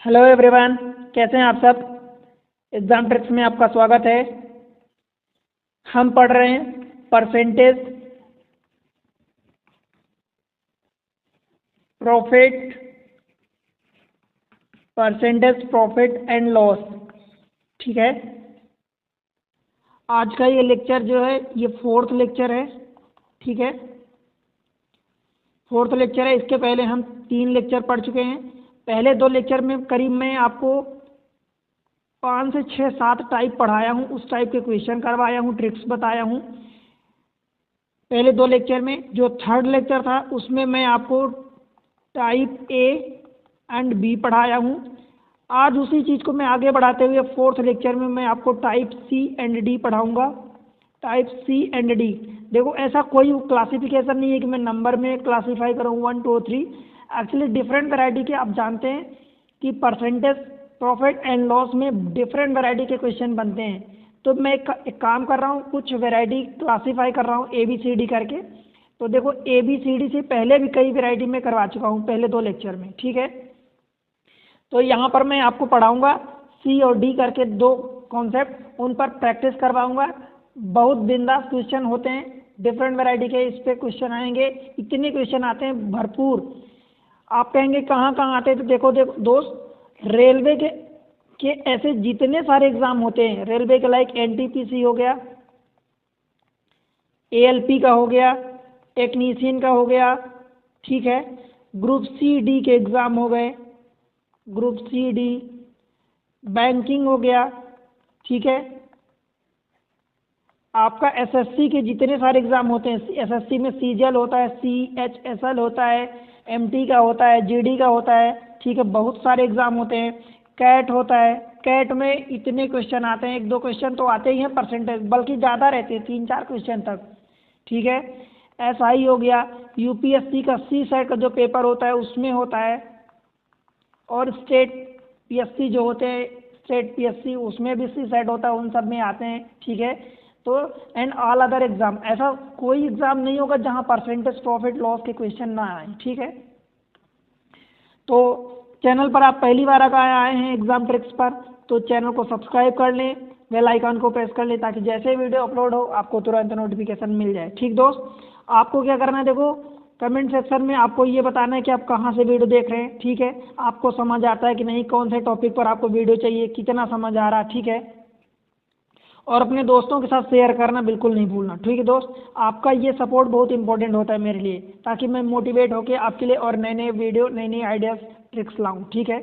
Hello everyone, कैसे हैं आप सब। एग्जाम ट्रिक्स में आपका स्वागत है। हम पढ़ रहे हैं परसेंटेज प्रॉफिट एंड लॉस। ठीक है, आज का ये लेक्चर जो है ये फोर्थ लेक्चर है। ठीक है, फोर्थ लेक्चर है। इसके पहले हम 3 लेक्चर पढ़ चुके हैं। पहले 2 लेक्चर में करीब मैं आपको 5 से 6 7 टाइप पढ़ाया हूँ, उस टाइप के क्वेश्चन करवाया हूँ, ट्रिक्स बताया हूँ। पहले 2 लेक्चर में जो थर्ड लेक्चर था उसमें मैं आपको टाइप ए एंड बी पढ़ाया हूँ। आज उसी चीज़ को मैं आगे बढ़ाते हुए फोर्थ लेक्चर में मैं आपको टाइप सी एंड डी पढ़ाऊँगा। टाइप सी एंड डी, देखो ऐसा कोई क्लासिफिकेशन नहीं है कि मैं नंबर में क्लासीफाई करूँ 1 2 3। एक्चुअली डिफरेंट वैरायटी के, आप जानते हैं कि परसेंटेज प्रॉफिट एंड लॉस में डिफरेंट वैरायटी के क्वेश्चन बनते हैं। तो मैं एक काम कर रहा हूँ, कुछ वैरायटी क्लासीफाई कर रहा हूँ ए बी सी डी करके। तो देखो ए बी सी डी से पहले भी कई वैरायटी में करवा चुका हूँ पहले 2 लेक्चर में। ठीक है, तो यहाँ पर मैं आपको पढ़ाऊँगा सी और डी करके 2 कॉन्सेप्ट, उन पर प्रैक्टिस करवाऊँगा। बहुत बिंदास क्वेश्चन होते हैं, डिफरेंट वैरायटी के इस पे क्वेश्चन आएंगे। इतने क्वेश्चन आते हैं भरपूर, आप कहेंगे कहाँ कहाँ आते हैं। तो देखो देखो दोस्त, रेलवे के ऐसे जितने सारे एग्ज़ाम होते हैं रेलवे के, लाइक एनटीपीसी हो गया, एएलपी का हो गया, टेक्नीशियन का हो गया। ठीक है, ग्रुप सी डी के एग्ज़ाम हो गए, ग्रुप सी डी, बैंकिंग हो गया। ठीक है, आपका एसएससी के जितने सारे एग्ज़ाम होते हैं, एसएससी में सीजीएल होता है, सीएचएसएल होता है, एमटी का होता है, जीडी का होता है। ठीक है, बहुत सारे एग्ज़ाम होते हैं। कैट होता है, कैट में इतने क्वेश्चन आते हैं, 1 2 क्वेश्चन तो आते ही हैं परसेंटेज, बल्कि ज़्यादा रहते हैं, 3 4 क्वेश्चन तक। ठीक है, एसआई हो गया, यूपीएससी का सी सेट का जो पेपर होता है उसमें होता है, और स्टेट पीएससी जो होते हैं, स्टेट पीएससी उसमें भी सी सेट होता है, उन सब में आते हैं। ठीक है, तो एंड ऑल अदर एग्ज़ाम, ऐसा कोई एग्ज़ाम नहीं होगा जहां परसेंटेज प्रॉफिट लॉस के क्वेश्चन ना आए। ठीक है, तो चैनल पर आप पहली बार अगर आए हैं एग्ज़ाम ट्रिक्स पर, तो चैनल को सब्सक्राइब कर लें, बेल आइकन को प्रेस कर लें, ताकि जैसे वीडियो अपलोड हो आपको तुरंत नोटिफिकेशन मिल जाए। ठीक दोस्त, आपको क्या करना है, देखो कमेंट सेक्शन में आपको ये बताना है कि आप कहाँ से वीडियो देख रहे हैं। ठीक है, आपको समझ आता है कि नहीं, कौन से टॉपिक पर आपको वीडियो चाहिए, कितना समझ आ रहा है। ठीक है, और अपने दोस्तों के साथ शेयर करना बिल्कुल नहीं भूलना। ठीक है दोस्त, आपका ये सपोर्ट बहुत इंपॉर्टेंट होता है मेरे लिए, ताकि मैं मोटिवेट होकर आपके लिए और नए नए वीडियो, नई नई आइडियाज़, ट्रिक्स लाऊं। ठीक है,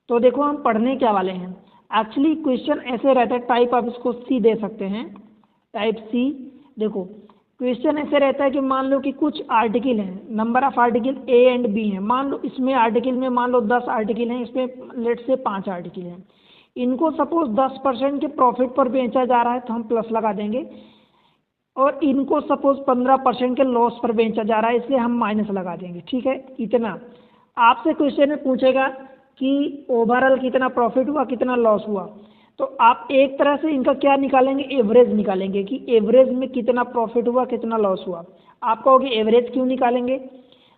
तो देखो हम पढ़ने क्या वाले हैं। एक्चुअली क्वेश्चन ऐसे रहता है, टाइप आप इसको सी दे सकते हैं, टाइप सी। देखो क्वेश्चन ऐसे रहता है कि मान लो कि कुछ आर्टिकल हैं, number of article A and B हैं। मान लो इसमें आर्टिकल में मान लो 10 आर्टिकल हैं, इसमें लेट से 5 आर्टिकल हैं। इनको सपोज 10% के प्रॉफिट पर बेचा जा रहा है तो हम प्लस लगा देंगे, और इनको सपोज 15% के लॉस पर बेचा जा रहा है, इसलिए हम माइनस लगा देंगे। ठीक है, इतना आपसे क्वेश्चन में पूछेगा कि ओवरऑल कितना प्रॉफिट हुआ, कितना लॉस हुआ। तो आप एक तरह से इनका क्या निकालेंगे, एवरेज निकालेंगे कि एवरेज में कितना प्रॉफिट हुआ, कितना लॉस हुआ। आप कहोगे एवरेज क्यों निकालेंगे,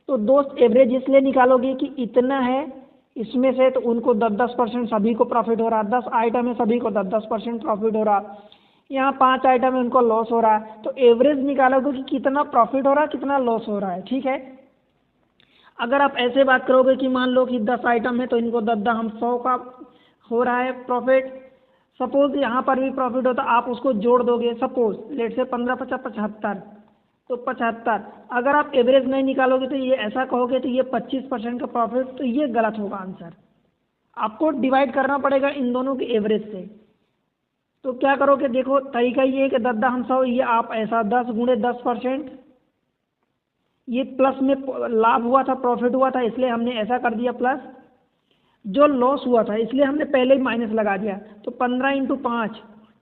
तो दोस्त एवरेज इसलिए निकालोगे कि इतना है इसमें से, तो उनको 10% सभी को प्रॉफिट हो रहा, 10 आइटम है सभी को 10% प्रॉफिट हो रहा, यहाँ 5 आइटम है उनको लॉस हो रहा है। तो एवरेज निकालोगे कि कितना प्रॉफिट हो रहा है, कितना लॉस हो रहा है। ठीक है, अगर आप ऐसे बात करोगे कि मान लो कि 10 आइटम है तो इनको 10 हम 100 का हो रहा है प्रॉफिट, सपोज यहाँ पर भी प्रॉफिट होता, आप उसको जोड़ दोगे, सपोज लेट से 15 50 75, तो 75। अगर आप एवरेज नहीं निकालोगे तो ये ऐसा कहोगे तो ये 25% का प्रॉफिट, तो ये गलत होगा आंसर। आपको डिवाइड करना पड़ेगा इन दोनों के एवरेज से। तो क्या करोगे, देखो तरीका ये है कि 10 हम 100, ये आप ऐसा 10 गुणे 10%, ये प्लस में लाभ हुआ था, प्रॉफिट हुआ था, इसलिए हमने ऐसा कर दिया प्लस। जो लॉस हुआ था इसलिए हमने पहले ही माइनस लगा दिया, तो 15 इंटू 5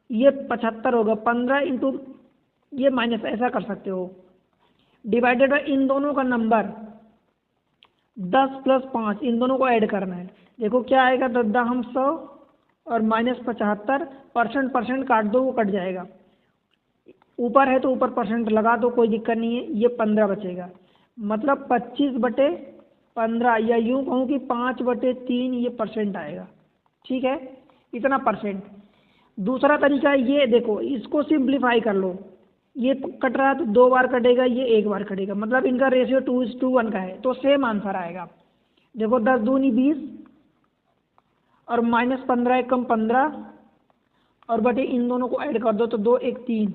ये 75 होगा, 15 इंटू ये माइनस, ऐसा कर सकते हो। डिवाइडेड बाय इन दोनों का नंबर 10 प्लस 5, इन दोनों को ऐड करना है। देखो क्या आएगा, 10 हम 100 और माइनस 75, परसेंट काट दो, वो कट जाएगा। ऊपर है तो ऊपर परसेंट लगा दो, कोई दिक्कत नहीं है। ये 15 बचेगा, मतलब 25/15 15, या यूँ कहूँ कि 5/3 ये परसेंट आएगा। ठीक है, इतना परसेंट। दूसरा तरीका ये देखो, इसको सिंप्लीफाई कर लो। ये कट रहा है तो 2 बार कटेगा, ये 1 बार कटेगा, मतलब इनका रेशियो 2:1 का है, तो सेम आंसर आएगा। देखो 10 दूनी 20 और -15 एकम 15 और बटे इन दोनों को ऐड कर दो तो 2 1 3,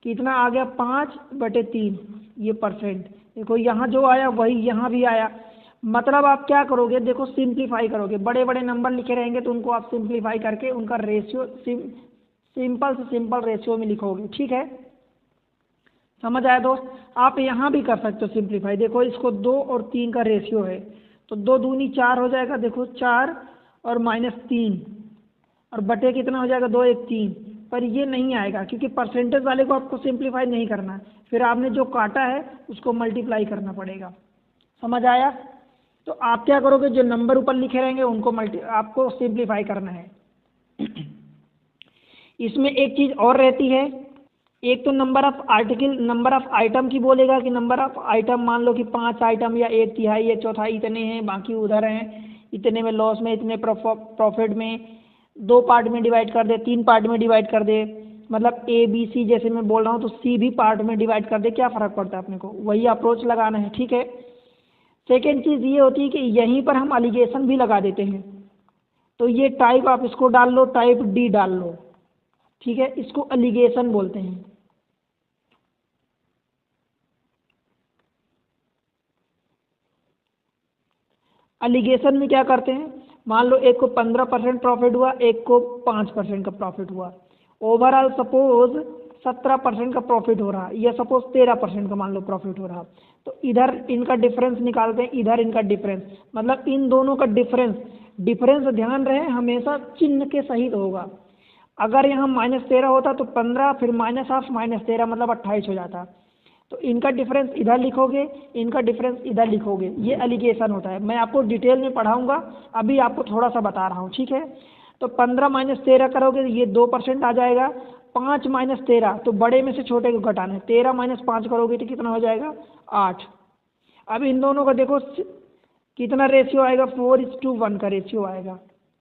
कितना आ गया 5/3 ये परसेंट। देखो यहाँ जो आया वही यहाँ भी आया। मतलब आप क्या करोगे, देखो सिंप्लीफाई करोगे, बड़े बड़े नंबर लिखे रहेंगे तो उनको आप सिंप्लीफाई करके उनका रेशियो सिंपल से सिंपल रेशियो में लिखोगे। ठीक है, समझ आया दोस्त? आप यहाँ भी कर सकते हो सिंप्लीफाई। देखो इसको 2 और 3 का रेशियो है तो 2 दूनी 4 हो जाएगा, देखो 4 और -3 और बटे कितना हो जाएगा 2 1 3, पर ये नहीं आएगा क्योंकि परसेंटेज वाले को आपको सिंप्लीफाई नहीं करना है, फिर आपने जो काटा है उसको मल्टीप्लाई करना पड़ेगा। समझ आया? तो आप क्या करोगे, जो नंबर ऊपर लिखे रहेंगे उनको आपको सिंप्लीफाई करना है। इसमें एक चीज़ और रहती है, एक तो number of article, number of item की बोलेगा कि नंबर ऑफ आइटम मान लो कि 5 आइटम या 1/3 या 1/4 इतने हैं, बाकी उधर हैं, इतने में लॉस में, इतने प्रॉफिट में, 2 पार्ट में डिवाइड कर दे, 3 पार्ट में डिवाइड कर दे, मतलब ABC जैसे मैं बोल रहा हूँ तो C भी पार्ट में डिवाइड कर दे, क्या फ़र्क पड़ता है अपने को, वही अप्रोच लगाना है। ठीक है, सेकेंड चीज़ ये होती है कि यहीं पर हम एलिगेशन भी लगा देते हैं, तो ये टाइप आप इसको डाल लो, टाइप D डाल लो। ठीक है, इसको एलिगेशन बोलते हैं। एलिगेशन में क्या करते हैं, मान लो एक को 15% प्रॉफिट हुआ, एक को 5% का प्रॉफिट हुआ, ओवरऑल सपोज 17% का प्रॉफिट हो रहा, या सपोज 13% का मान लो प्रॉफिट हो रहा, तो इधर इनका डिफरेंस निकालते हैं, इधर इनका डिफरेंस, मतलब इन दोनों का डिफरेंस, डिफरेंस ध्यान रहे हमेशा चिन्ह के सहित होगा। अगर यहाँ -13 होता तो 15, फिर -12 -13 मतलब 28 हो जाता, तो इनका डिफरेंस इधर लिखोगे, इनका डिफरेंस इधर लिखोगे, ये एलिगेशन होता है। मैं आपको डिटेल में पढ़ाऊंगा, अभी आपको थोड़ा सा बता रहा हूँ। ठीक है, तो 15 -13 करोगे तो ये 2% आ जाएगा, 5 -13 तो बड़े में से छोटे को घटाना है, 13 -5 करोगे तो कितना हो जाएगा 8। अब इन दोनों का देखो कितना रेशियो आएगा, 4:1 का रेशियो आएगा।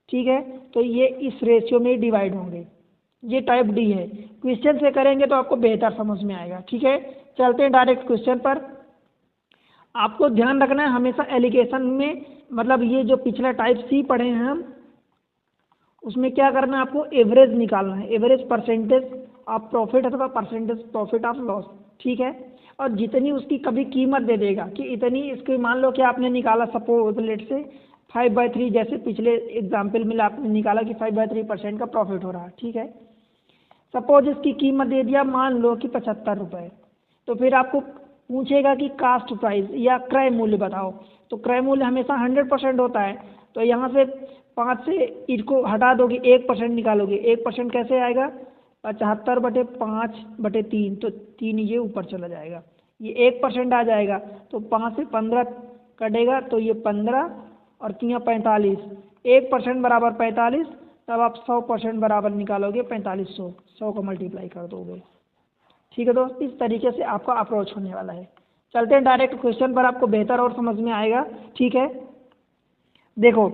ठीक है, तो ये इस रेशियो में डिवाइड होंगे, ये टाइप D है। क्वेश्चन से करेंगे तो आपको बेहतर समझ में आएगा। ठीक है, चलते हैं डायरेक्ट क्वेश्चन पर। आपको ध्यान रखना है हमेशा एलिगेशन में, मतलब ये जो पिछला टाइप C पढ़े हैं हम, उसमें क्या करना है, आपको एवरेज निकालना है, एवरेज परसेंटेज ऑफ प्रॉफिट अथवा परसेंटेज प्रॉफिट ऑफ लॉस। ठीक है, और जितनी उसकी कभी कीमत दे देगा कि इतनी, इसके मान लो कि आपने निकाला सपोज लेट से 5/3, जैसे पिछले एग्जाम्पल में आपने निकाला कि 5/3% का प्रॉफिट हो रहा। ठीक है, सपोज इसकी कीमत दे दिया मान लो कि 75 रुपये, तो फिर आपको पूछेगा कि कास्ट प्राइस या क्रय मूल्य बताओ, तो क्रय मूल्य हमेशा 100% होता है, तो यहाँ से 5 से इसको हटा दोगे, 1% निकालोगे, 1% कैसे आएगा, 75/5/3, तो 3 ये ऊपर चला जाएगा, ये 1% आ जाएगा, तो 5 से 15 कटेगा तो ये 15 और 3 45, 1% बराबर 45, तब आप 100% बराबर निकालोगे 4500, 100 को मल्टीप्लाई कर दोगे। ठीक है दोस्त, इस तरीके से आपका अप्रोच होने वाला है। चलते हैं डायरेक्ट क्वेश्चन पर, आपको बेहतर और समझ में आएगा। ठीक है, देखो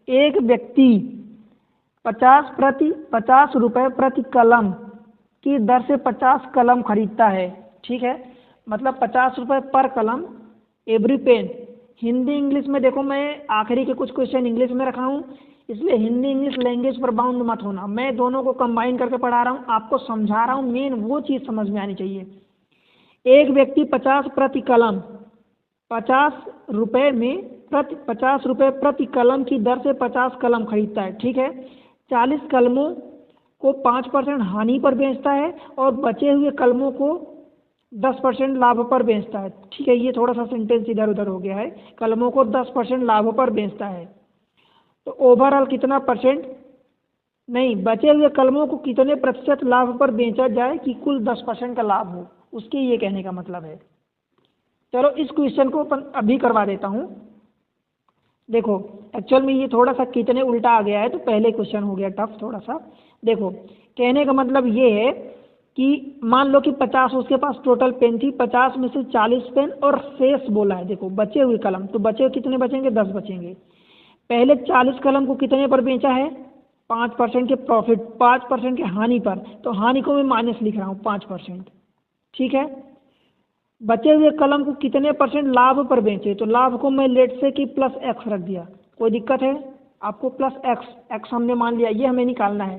एक व्यक्ति 50 रुपये प्रति कलम की दर से 50 कलम खरीदता है। ठीक है, मतलब 50 रुपये पर कलम, एवरी पेन। हिंदी इंग्लिश में देखो, मैं आखिरी के कुछ क्वेश्चन इंग्लिश में रखा हूँ, इसलिए हिंदी इंग्लिश लैंग्वेज पर बाउंड मत होना, मैं दोनों को कंबाइन करके पढ़ा रहा हूँ, आपको समझा रहा हूँ, मेन वो चीज़ समझ में आनी चाहिए। एक व्यक्ति 50 प्रति कलम, 50 रुपये में 50 रुपये प्रति कलम की दर से 50 कलम खरीदता है। ठीक है, 40 कलमों को 5% हानि पर बेचता है और बचे हुए कलमों को 10% लाभ पर बेचता है। ठीक है, ये थोड़ा सा सेंटेंस इधर उधर हो गया है, कलमों को 10% लाभ पर बेचता है, तो ओवरऑल कितना परसेंट, नहीं, बचे हुए कलमों को कितने प्रतिशत लाभ पर बेचा जाए कि कुल 10% का लाभ हो, उसके ये कहने का मतलब है। चलो इस क्वेश्चन को अभी करवा देता हूँ। देखो एक्चुअल में ये थोड़ा सा कितने उल्टा आ गया है, तो पहले क्वेश्चन हो गया टफ थोड़ा सा। देखो कहने का मतलब ये है कि मान लो कि 50 उसके पास टोटल पेन थी, 50 में से 40 पेन और शेष बोला है, देखो बचे हुए कलम, तो बचे कितने बचेंगे, 10 बचेंगे। पहले 40 कलम को कितने पर बेचा है, 5% के प्रॉफिट, 5% के हानि पर, तो हानि को मैं माइनस लिख रहा हूँ 5%, ठीक है। बचे हुए कलम को कितने परसेंट लाभ पर बेचे, तो लाभ को मैं लेट से कि प्लस एक्स रख दिया, कोई दिक्कत है आपको, प्लस एक्स हमने मान लिया, ये हमें निकालना है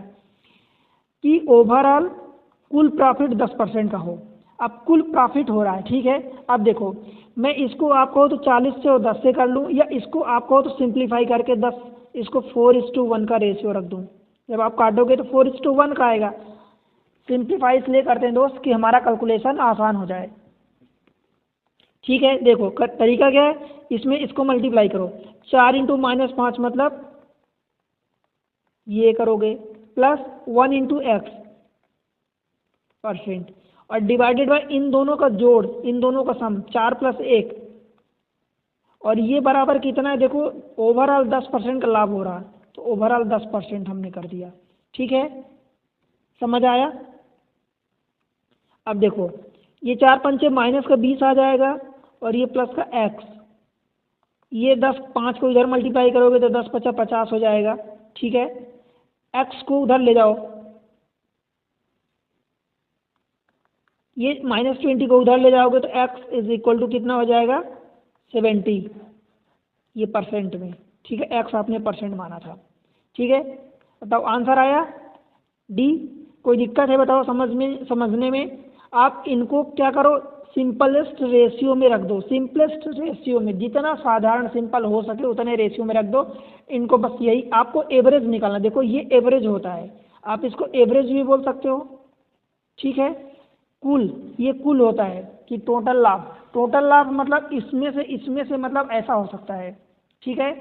कि ओवरऑल कुल प्रॉफिट 10% का हो। अब कुल प्रॉफिट हो रहा है, ठीक है। अब देखो मैं इसको आप कहो तो 40 से और 10 से कर लूँ, या इसको आप कहो तो सिंप्लीफाई करके 10, इसको 4:1 का रेशियो रख दूँ। जब आप काटोगे तो 4:1 का आएगा। सिंप्लीफाई इसलिए करते हैं दोस्त कि हमारा कैलकुलेशन आसान हो जाए, ठीक है। देखो तरीका क्या है, इसमें इसको मल्टीप्लाई करो, 4 इंटू -5 मतलब ये करोगे, प्लस 1 इंटू एक्स परसेंट, और डिवाइडेड बाय इन दोनों का जोड़, इन दोनों का सम 4 + 1, और ये बराबर कितना है, देखो ओवरऑल 10% का लाभ हो रहा है, तो ओवरऑल 10% हमने कर दिया, ठीक है। समझ आया। अब देखो ये 4 पंचे माइनस का 20 आ जाएगा, और ये प्लस का x, ये 10, 5 को इधर मल्टीप्लाई करोगे तो 10 × 5 = 50 हो जाएगा, ठीक है। x को उधर ले जाओ, ये -20 को उधर ले जाओगे तो x = कितना हो जाएगा, 70, ये परसेंट में, ठीक है। x आपने परसेंट माना था, ठीक है। बताओ आंसर आया डी। कोई दिक्कत है बताओ समझने में। आप इनको क्या करो, सिंपलेस्ट रेशियो में रख दो, सिंपलेस्ट रेशियो में, जितना साधारण सिंपल हो सके उतने रेशियो में रख दो इनको। बस यही आपको एवरेज निकालना, देखो ये एवरेज होता है, आप इसको एवरेज भी बोल सकते हो, ठीक है। कुल, ये कुल होता है कि टोटल लाभ मतलब इसमें से मतलब ऐसा हो सकता है, ठीक है।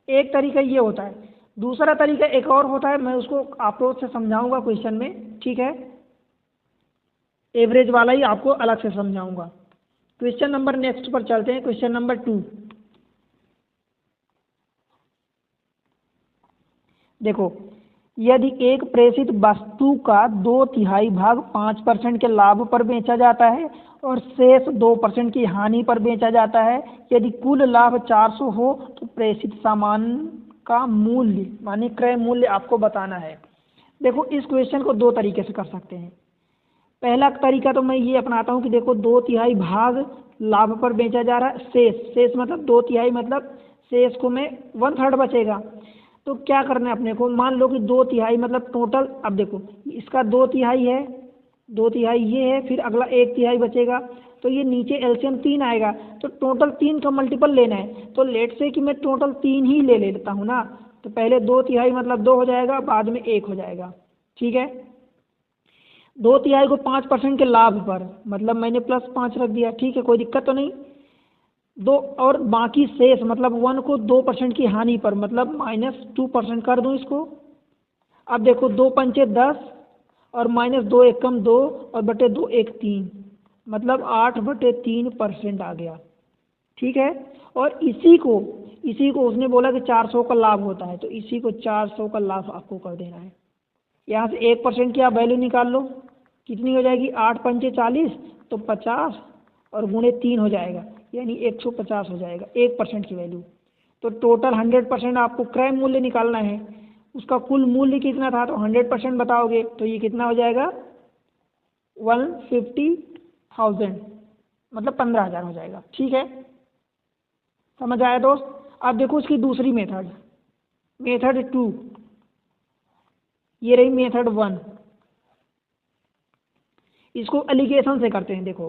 एक तरीका ये होता है, दूसरा तरीका एक और होता है, मैं उसको आप लोग से समझाऊंगा क्वेश्चन में, ठीक है। एवरेज वाला ही आपको अलग से समझाऊंगा। क्वेश्चन नंबर नेक्स्ट पर चलते हैं, क्वेश्चन नंबर 2। देखो यदि एक प्रेषित वस्तु का 2/3 भाग 5% के लाभ पर बेचा जाता है और शेष 2% की हानि पर बेचा जाता है, यदि कुल लाभ 400 हो तो प्रेषित सामान का मूल्य माने क्रय मूल्य आपको बताना है। देखो इस क्वेश्चन को 2 तरीके से कर सकते हैं। पहला तरीका तो मैं ये अपनाता हूँ कि देखो 2/3 भाग लाभ पर बेचा जा रहा है, शेष मतलब 2/3 मतलब शेष को में 1/3 बचेगा। तो क्या करना है अपने को, मान लो कि 2/3 मतलब टोटल, अब देखो इसका 2/3 है, 2/3 ये है, फिर अगला 1/3 बचेगा, तो ये नीचे एलसीएम 3 आएगा, तो टोटल 3 का मल्टीपल लेना है। तो लेट से कि मैं टोटल 3 ही ले लेता हूँ ना, तो पहले 2/3 मतलब 2 हो जाएगा, बाद में 1 हो जाएगा, ठीक है। 2/3 को 5% के लाभ पर मतलब मैंने +5 रख दिया, ठीक है, कोई दिक्कत तो नहीं। दो और बाकी शेष मतलब 1 को 2% की हानि पर मतलब -2% कर दूं इसको। अब देखो 2 पंचे 10 और -2 एकम 2 और बटे 2 1 3 मतलब 8/3% आ गया, ठीक है। और इसी को उसने बोला कि 400 का लाभ होता है, तो इसी को 400 का लाभ आपको कर देना है। यहाँ से 1% की आप वैल्यू निकाल लो, कितनी हो जाएगी, 8 पंचे 40 तो 50 और गुणे 3 हो जाएगा, यानी 150 हो जाएगा 1% की वैल्यू। तो टोटल 100% आपको क्रय मूल्य निकालना है, उसका कुल मूल्य कितना था, तो 100% बताओगे तो ये कितना हो जाएगा 150,000 मतलब 15,000 हो जाएगा, ठीक है। समझ आया दोस्त। अब देखो इसकी दूसरी मेथड 2, ये रही मेथड 1। इसको एलिगेशन से करते हैं। देखो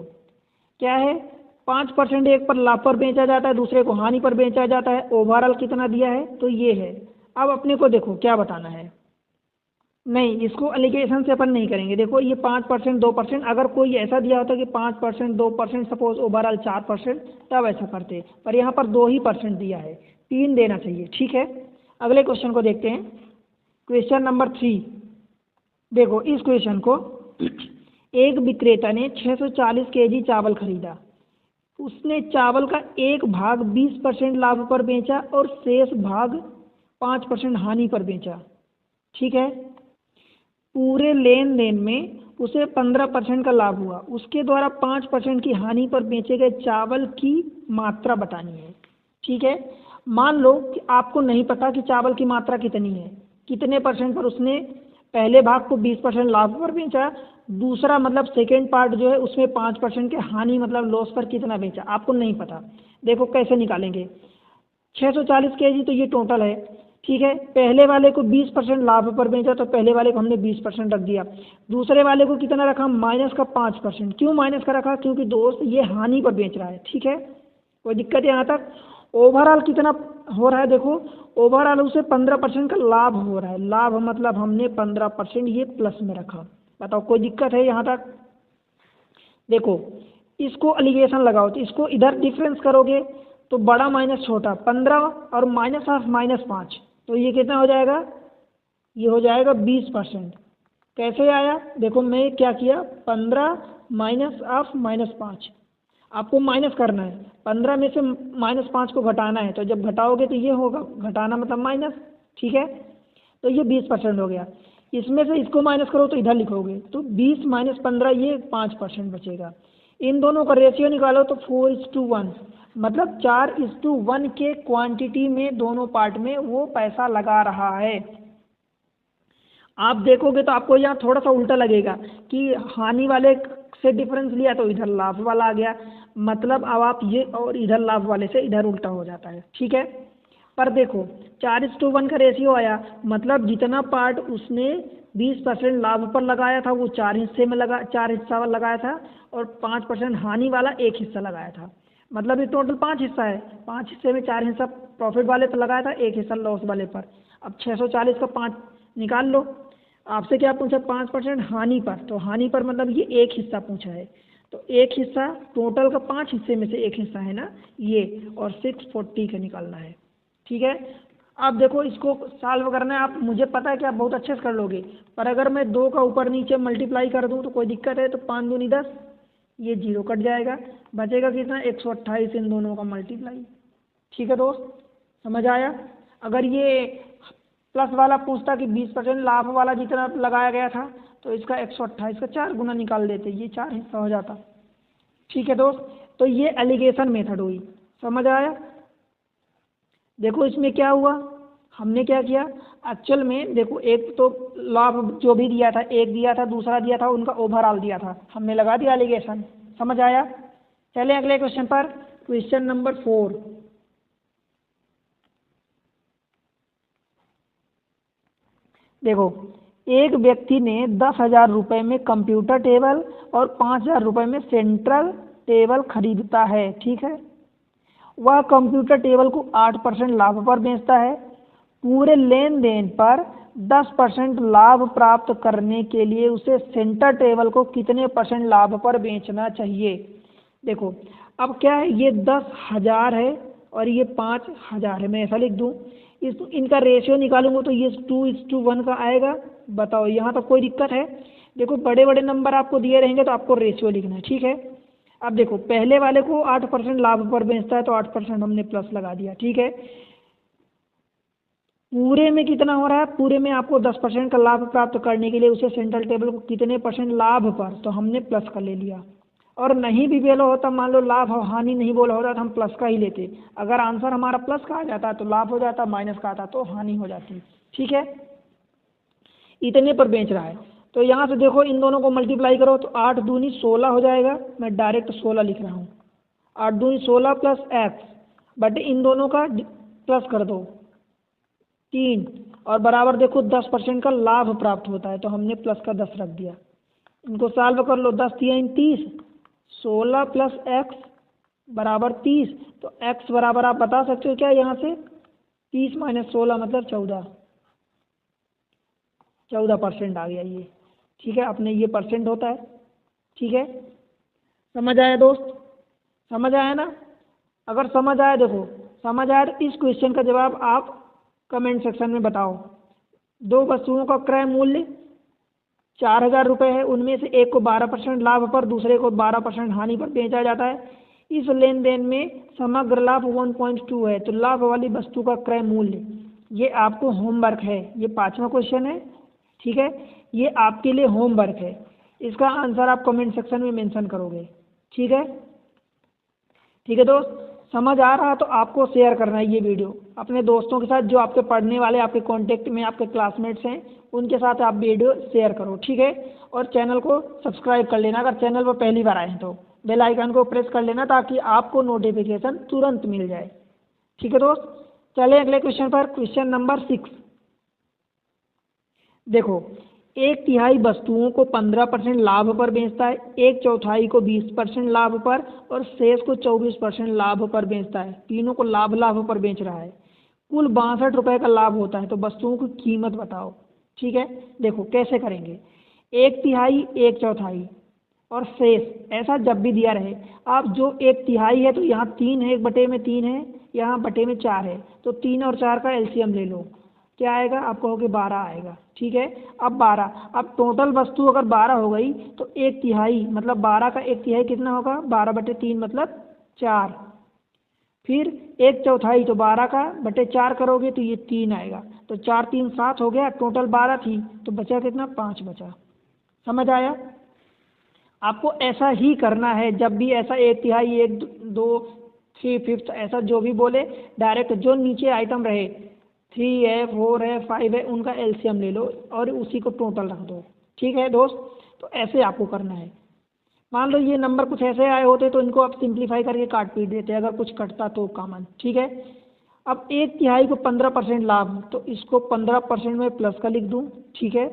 क्या है, 5% एक पर लाभ पर बेचा जाता है, दूसरे को हानि पर बेचा जाता है, ओवरऑल कितना दिया है, तो ये है। अब अपने को देखो क्या बताना है, नहीं इसको एलिगेशन से अपन नहीं करेंगे। देखो ये 5% 2%, अगर कोई ऐसा दिया होता कि 5% 2% सपोज ओवरऑल 4%, तब ऐसा करते, पर यहाँ पर 2 ही % दिया है, 3 देना चाहिए, ठीक है। अगले क्वेश्चन को देखते हैं, क्वेश्चन नंबर 3। देखो इस क्वेश्चन को एक विक्रेता ने 640 kg चावल खरीदा, उसने चावल का एक भाग 20% लाभ पर बेचा और शेष भाग 5% हानि पर बेचा, ठीक है। पूरे लेन देन में उसे 15% का लाभ हुआ, उसके द्वारा 5% की हानि पर बेचे गए चावल की मात्रा बतानी है। ठीक है, मान लो कि आपको नहीं पता कि चावल की मात्रा कितनी है, कितने परसेंट पर उसने पहले भाग को 20% लाभ पर बेचा, दूसरा मतलब सेकेंड पार्ट जो है उसमें 5% के हानि मतलब लॉस पर कितना बेचा, आपको नहीं पता। देखो कैसे निकालेंगे, 640 kg तो ये टोटल है। ठीक है, पहले वाले को 20% लाभ पर बेचा तो पहले वाले को हमने 20% रख दिया, दूसरे वाले को कितना रखा, माइनस का 5%। क्यों माइनस का रखा, क्योंकि दोस्त ये हानि पर बेच रहा है। ठीक है, कोई दिक्कत है यहाँ तक। ओवरऑल कितना हो रहा है, देखो ओवरऑल उसे 15% का लाभ हो रहा है, लाभ मतलब हमने 15% ये प्लस में रखा। बताओ कोई दिक्कत है यहाँ तक। देखो इसको एलिगेशन लगाओ तो इसको इधर डिफरेंस करोगे तो बड़ा माइनस छोटा 15 और माइनस ऑफ -5 तो ये कितना हो जाएगा, ये हो जाएगा 20%। कैसे आया, देखो मैं क्या किया, 15 माइनस ऑफ -5, आपको माइनस करना है, 15 में से -5 को घटाना है, तो जब घटाओगे तो ये होगा, घटाना मतलब माइनस। ठीक है, तो ये 20% हो गया। इसमें से इसको माइनस करो तो इधर लिखोगे तो 20 माइनस 15 ये 5% बचेगा। इन दोनों का रेशियो निकालो तो 4:1 मतलब 4:1 के क्वांटिटी में दोनों पार्ट में वो पैसा लगा रहा है। आप देखोगे तो आपको यहाँ थोड़ा सा उल्टा लगेगा कि हानि वाले से डिफरेंस लिया तो इधर लाभ वाला आ गया, मतलब अब आप ये और इधर लाभ वाले से इधर उल्टा हो जाता है। ठीक है, पर देखो 4:1 का रेशियो आया, मतलब जितना पार्ट उसने 20% लाभ पर लगाया था वो 4 हिस्से में लगा, 4 हिस्सा लगाया था और 5% हानि वाला 1 हिस्सा लगाया था, मतलब ये टोटल 5 हिस्सा है। 5 हिस्से में 4 हिस्सा प्रॉफिट वाले पर लगाया था, 1 हिस्सा लॉस वाले पर। अब 640 का 5 निकाल लो। आपसे क्या पूछा, 5% हानि पर, तो हानि पर मतलब ये 1 हिस्सा पूछा है, तो 1 हिस्सा टोटल का 5 हिस्से में से 1 हिस्सा है ना ये, और 640 का निकालना है। ठीक है, अब देखो इसको सॉल्व करना है, आप मुझे पता है कि आप बहुत अच्छे से कर लोगे, पर अगर मैं 2 का ऊपर नीचे मल्टीप्लाई कर दूं तो कोई दिक्कत है, तो 5 दूनी 10, ये 0 कट जाएगा, बचेगा कितना, 128 इन दोनों का मल्टीप्लाई। ठीक है दोस्त, समझ आया। अगर ये प्लस वाला पूछता कि 20% लाभ वाला जितना लगाया गया था तो इसका 128 का 4 गुना निकाल देते, ये 4 हिस्सा हो जाता। ठीक है दोस्त, तो ये एलिगेशन मेथड हुई, समझ आया। देखो इसमें क्या हुआ, हमने क्या किया, एक्चुअल में देखो एक तो लाभ जो भी दिया था, एक दिया था, दूसरा दिया था, उनका ओवरऑल दिया था, हमने लगा दिया एलिगेशन। समझ आया। चले अगले क्वेश्चन पर, क्वेश्चन नंबर 4। देखो एक व्यक्ति ने 10,000 रुपये में कंप्यूटर टेबल और 5,000 रुपये में सेंट्रल टेबल खरीदता है। ठीक है, वह कंप्यूटर टेबल को 8% लाभ पर बेचता है। पूरे लेन देन पर 10% लाभ प्राप्त करने के लिए उसे सेंटर टेबल को कितने % लाभ पर बेचना चाहिए। देखो अब क्या है, ये 10,000 है और ये 5,000 है, मैं ऐसा लिख दूँ, इनका रेशियो निकालूंगा तो ये 2:1 का आएगा। बताओ यहाँ तक कोई दिक्कत है। देखो बड़े बड़े नंबर आपको दिए रहेंगे तो आपको रेशियो लिखना है। ठीक है, अब देखो पहले वाले को 8% लाभ पर बेचता है तो 8% हमने प्लस लगा दिया। ठीक है, पूरे में कितना हो रहा है, पूरे में आपको 10% का लाभ प्राप्त करने के लिए उसे सेंट्रल टेबल को कितने % लाभ पर, तो हमने प्लस का ले लिया। और नहीं भी बोला होता, मान लो लाभ और हानि नहीं बोला होता तो हम प्लस का ही लेते। अगर आंसर हमारा प्लस का आ जाता तो लाभ हो जाता, माइनस का आता तो हानि हो जाती। ठीक है, इतने पर बेच रहा है, तो यहाँ से देखो इन दोनों को मल्टीप्लाई करो तो 8 दूनी 16 हो जाएगा, मैं डायरेक्ट 16 लिख रहा हूँ। 8 दूनी 16 प्लस एक्स, बट इन दोनों का प्लस कर दो 3, और बराबर देखो 10% का लाभ प्राप्त होता है तो हमने प्लस का 10 रख दिया। इनको सॉल्व कर लो, 10 3 30, 16 प्लस एक्स बराबर 30, तो एक्स बराबर आप बता सकते हो क्या, यहाँ से 30 माइनस 16 मतलब 14% आ गया ये। ठीक है, अपने ये परसेंट होता है। ठीक है, समझ आया दोस्त, समझ आया ना। अगर समझ आया, देखो समझ आया तो इस क्वेश्चन का जवाब आप कमेंट सेक्शन में बताओ। 2 वस्तुओं का क्रय मूल्य 4,000 रुपये है, उनमें से एक को 12% लाभ पर, दूसरे को 12% हानि पर बेचा जाता है। इस लेन देन में समग्र लाभ 1.2 है, तो लाभ वाली वस्तु का क्रय मूल्य, ये आपको होमवर्क है, ये 5वां क्वेश्चन है। ठीक है, ये आपके लिए होमवर्क है। इसका आंसर आप कमेंट सेक्शन में मेंशन करोगे। ठीक है, ठीक है दोस्त, समझ आ रहा तो आपको शेयर करना है ये वीडियो अपने दोस्तों के साथ, जो आपके पढ़ने वाले, आपके कांटेक्ट में आपके क्लासमेट्स हैं, उनके साथ आप वीडियो शेयर करो। ठीक है, और चैनल को सब्सक्राइब कर लेना, अगर चैनल पर पहली बार आए हैं तो बेल आइकन को प्रेस कर लेना ताकि आपको नोटिफिकेशन तुरंत मिल जाए। ठीक है दोस्त, चलें अगले क्वेश्चन पर। क्वेश्चन नंबर 6 देखो, 1/3 वस्तुओं को 15% लाभ पर बेचता है, 1/4 को 20% लाभ पर और शेष को 24% लाभ पर बेचता है। तीनों को लाभ लाभ पर बेच रहा है, कुल 62 रुपये का लाभ होता है। तो वस्तुओं की कीमत बताओ। ठीक है, देखो कैसे करेंगे, 1/3 1/4 और शेष, ऐसा जब भी दिया रहे आप, जो 1/3 है तो यहाँ 3 है, 1/3 है, यहाँ बटे में 4 है, तो 3 और 4 का एलसीएम ले लो, क्या आएगा, आप कहोगे 12 आएगा। ठीक है, अब 12, अब टोटल वस्तु अगर 12 हो गई तो 1/3 मतलब 12 का 1/3 कितना होगा, 12/3 मतलब 4, फिर 1/4 तो 12 का बटे 4 करोगे तो ये 3 आएगा, तो 4 3 7 हो गया, टोटल 12 थी तो बचा कितना, 5 बचा। समझ आया? आपको ऐसा ही करना है, जब भी ऐसा 1/3 1 2 3/5 ऐसा जो भी बोले, डायरेक्ट जो नीचे आइटम रहे 3 है 4 है 5 है उनका एलसीएम ले लो और उसी को टोटल रख दो। ठीक है दोस्त, तो ऐसे आपको करना है। मान लो ये नंबर कुछ ऐसे आए होते तो इनको आप सिंप्लीफाई करके काट पीट देते, अगर कुछ कटता तो कॉमन। ठीक है, अब 1/3 को 15% लाभ, तो इसको 15% में प्लस का लिख दूँ। ठीक है,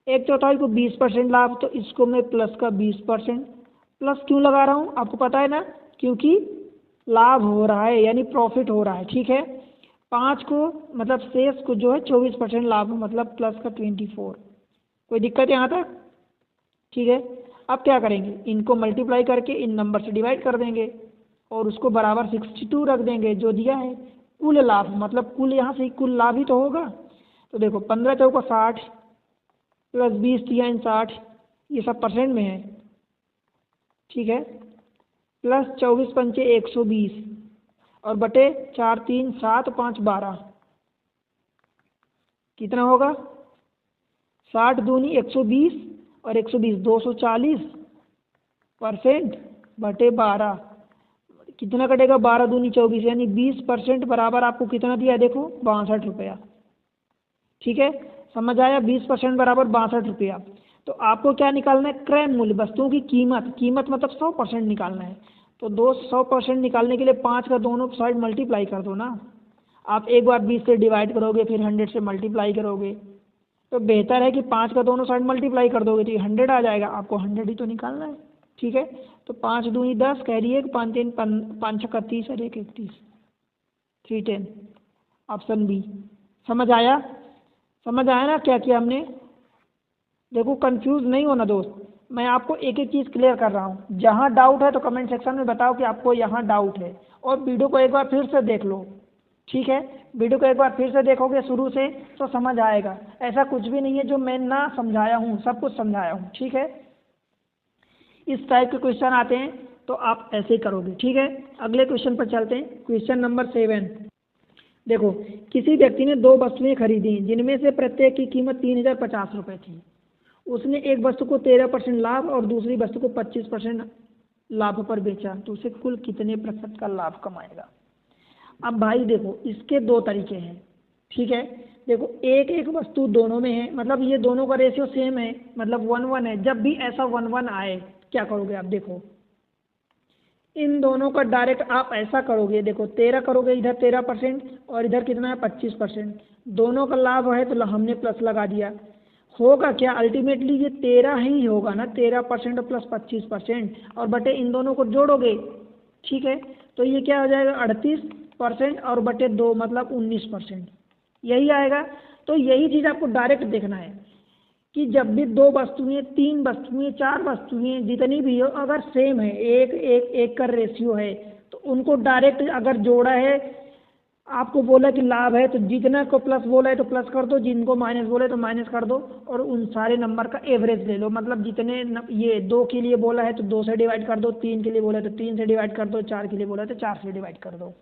1/4 को 20% लाभ, तो इसको मैं प्लस का 20%, प्लस क्यों लगा रहा हूँ आपको पता है ना, क्योंकि लाभ हो रहा है यानी प्रॉफिट हो रहा है। ठीक है, 5 को मतलब शेष को जो है 24% लाभ मतलब प्लस का 24। कोई दिक्कत यहाँ तक? ठीक है, अब क्या करेंगे, इनको मल्टीप्लाई करके इन नंबर से डिवाइड कर देंगे और उसको बराबर 62 रख देंगे जो दिया है। कुल लाभ मतलब कुल, यहाँ से कुल लाभ ही तो होगा। तो देखो 15 चौका 60 प्लस 20 3 60, ये सब परसेंट में है। ठीक है, प्लस 24 पंचे 120 और बटे 4 3 7 5 12, कितना होगा, 60 दूनी 120 और 120 240% बटे 12, कितना कटेगा, 12 दूनी 24 यानी 20% बराबर आपको कितना दिया, देखो 62 रुपया। ठीक है, समझ आया, 20% बराबर 62 रुपया। तो आपको क्या निकालना है, क्रय मूल्य, वस्तुओं की कीमत, कीमत मतलब 100% निकालना है। तो दोस्त 100% निकालने के लिए 5 का दोनों साइड मल्टीप्लाई कर दो ना। आप एक बार 20 से डिवाइड करोगे फिर 100 से मल्टीप्लाई करोगे, तो बेहतर है कि 5 का दोनों साइड मल्टीप्लाई कर दोगे तो ये 100 आ जाएगा, आपको 100 ही तो निकालना है। ठीक है, तो 5 दूनी 10, कैरी 1 5 3 5 6 30 और 1 31, 310, ऑप्शन बी। समझ आया? समझ आया ना क्या किया हमने? देखो कंफ्यूज नहीं होना दोस्त, मैं आपको एक एक चीज़ क्लियर कर रहा हूँ। जहाँ डाउट है तो कमेंट सेक्शन में बताओ कि आपको यहाँ डाउट है, और वीडियो को एक बार फिर से देख लो। ठीक है, वीडियो को एक बार फिर से देखोगे शुरू से तो समझ आएगा। ऐसा कुछ भी नहीं है जो मैं ना समझाया हूँ, सब कुछ समझाया हूँ। ठीक है, इस टाइप के क्वेश्चन आते हैं तो आप ऐसे ही करोगे। ठीक है, अगले क्वेश्चन पर चलते हैं। क्वेश्चन नंबर 7 देखो, किसी व्यक्ति ने 2 वस्तुएं खरीदी जिनमें से प्रत्येक की कीमत 3050 रुपये थी। उसने एक वस्तु को 13% लाभ और दूसरी वस्तु को 25% लाभ पर बेचा, तो उसे कुल कितने प्रतिशत का लाभ कमाएगा। अब भाई देखो, इसके 2 तरीके हैं। ठीक है, देखो एक एक वस्तु दोनों में है, मतलब ये दोनों का रेशियो सेम है, मतलब 1 1 है। जब भी ऐसा 1 1 आए क्या करोगे आप, देखो इन दोनों का डायरेक्ट आप ऐसा करोगे, देखो 13 करोगे, इधर 13% और इधर कितना है 25%, दोनों का लाभ है तो हमने प्लस लगा दिया। होगा क्या, अल्टीमेटली ये 13 ही होगा ना, 13% प्लस 25% और बटे इन दोनों को जोड़ोगे। ठीक है, तो ये क्या हो जाएगा 38% और बटे 2 मतलब 19%, यही आएगा। तो यही चीज़ आपको डायरेक्ट देखना है कि जब भी 2 वस्तुएं 3 वस्तुएं 4 वस्तुएं जितनी भी हो, अगर सेम है, एक एक एक का रेशियो है, तो उनको डायरेक्ट अगर जोड़ा है, आपको बोला कि लाभ है तो जितना को प्लस बोला है तो प्लस कर दो, जिनको माइनस बोला है तो माइनस कर दो, और उन सारे नंबर का एवरेज ले लो। मतलब जितने ये 2 के लिए बोला है तो 2 से डिवाइड कर दो, 3 के लिए बोला है तो 3 से डिवाइड कर दो, 4 के लिए बोला है तो 4 से डिवाइड कर दो।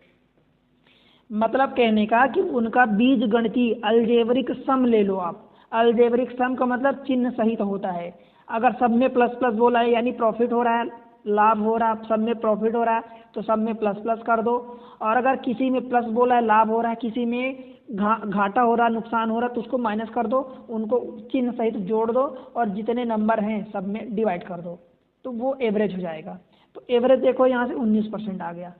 मतलब कहने का कि उनका बीजगणितीय अलजेब्रिक सम ले लो आप। अलजेब्रिक सम का मतलब चिन्ह सहित होता है। अगर सब में प्लस प्लस बोला है यानी प्रॉफिट हो रहा है, लाभ हो रहा है, सब में प्रॉफिट हो रहा है तो सब में प्लस प्लस कर दो। और अगर किसी में प्लस बोला है, लाभ हो रहा है, किसी में घाटा हो रहा है, नुकसान हो रहा है, तो उसको माइनस कर दो, उनको चिन्ह सहित जोड़ दो और जितने नंबर हैं सब में डिवाइड कर दो, तो वो एवरेज हो जाएगा। तो एवरेज देखो यहाँ से 19% आ गया।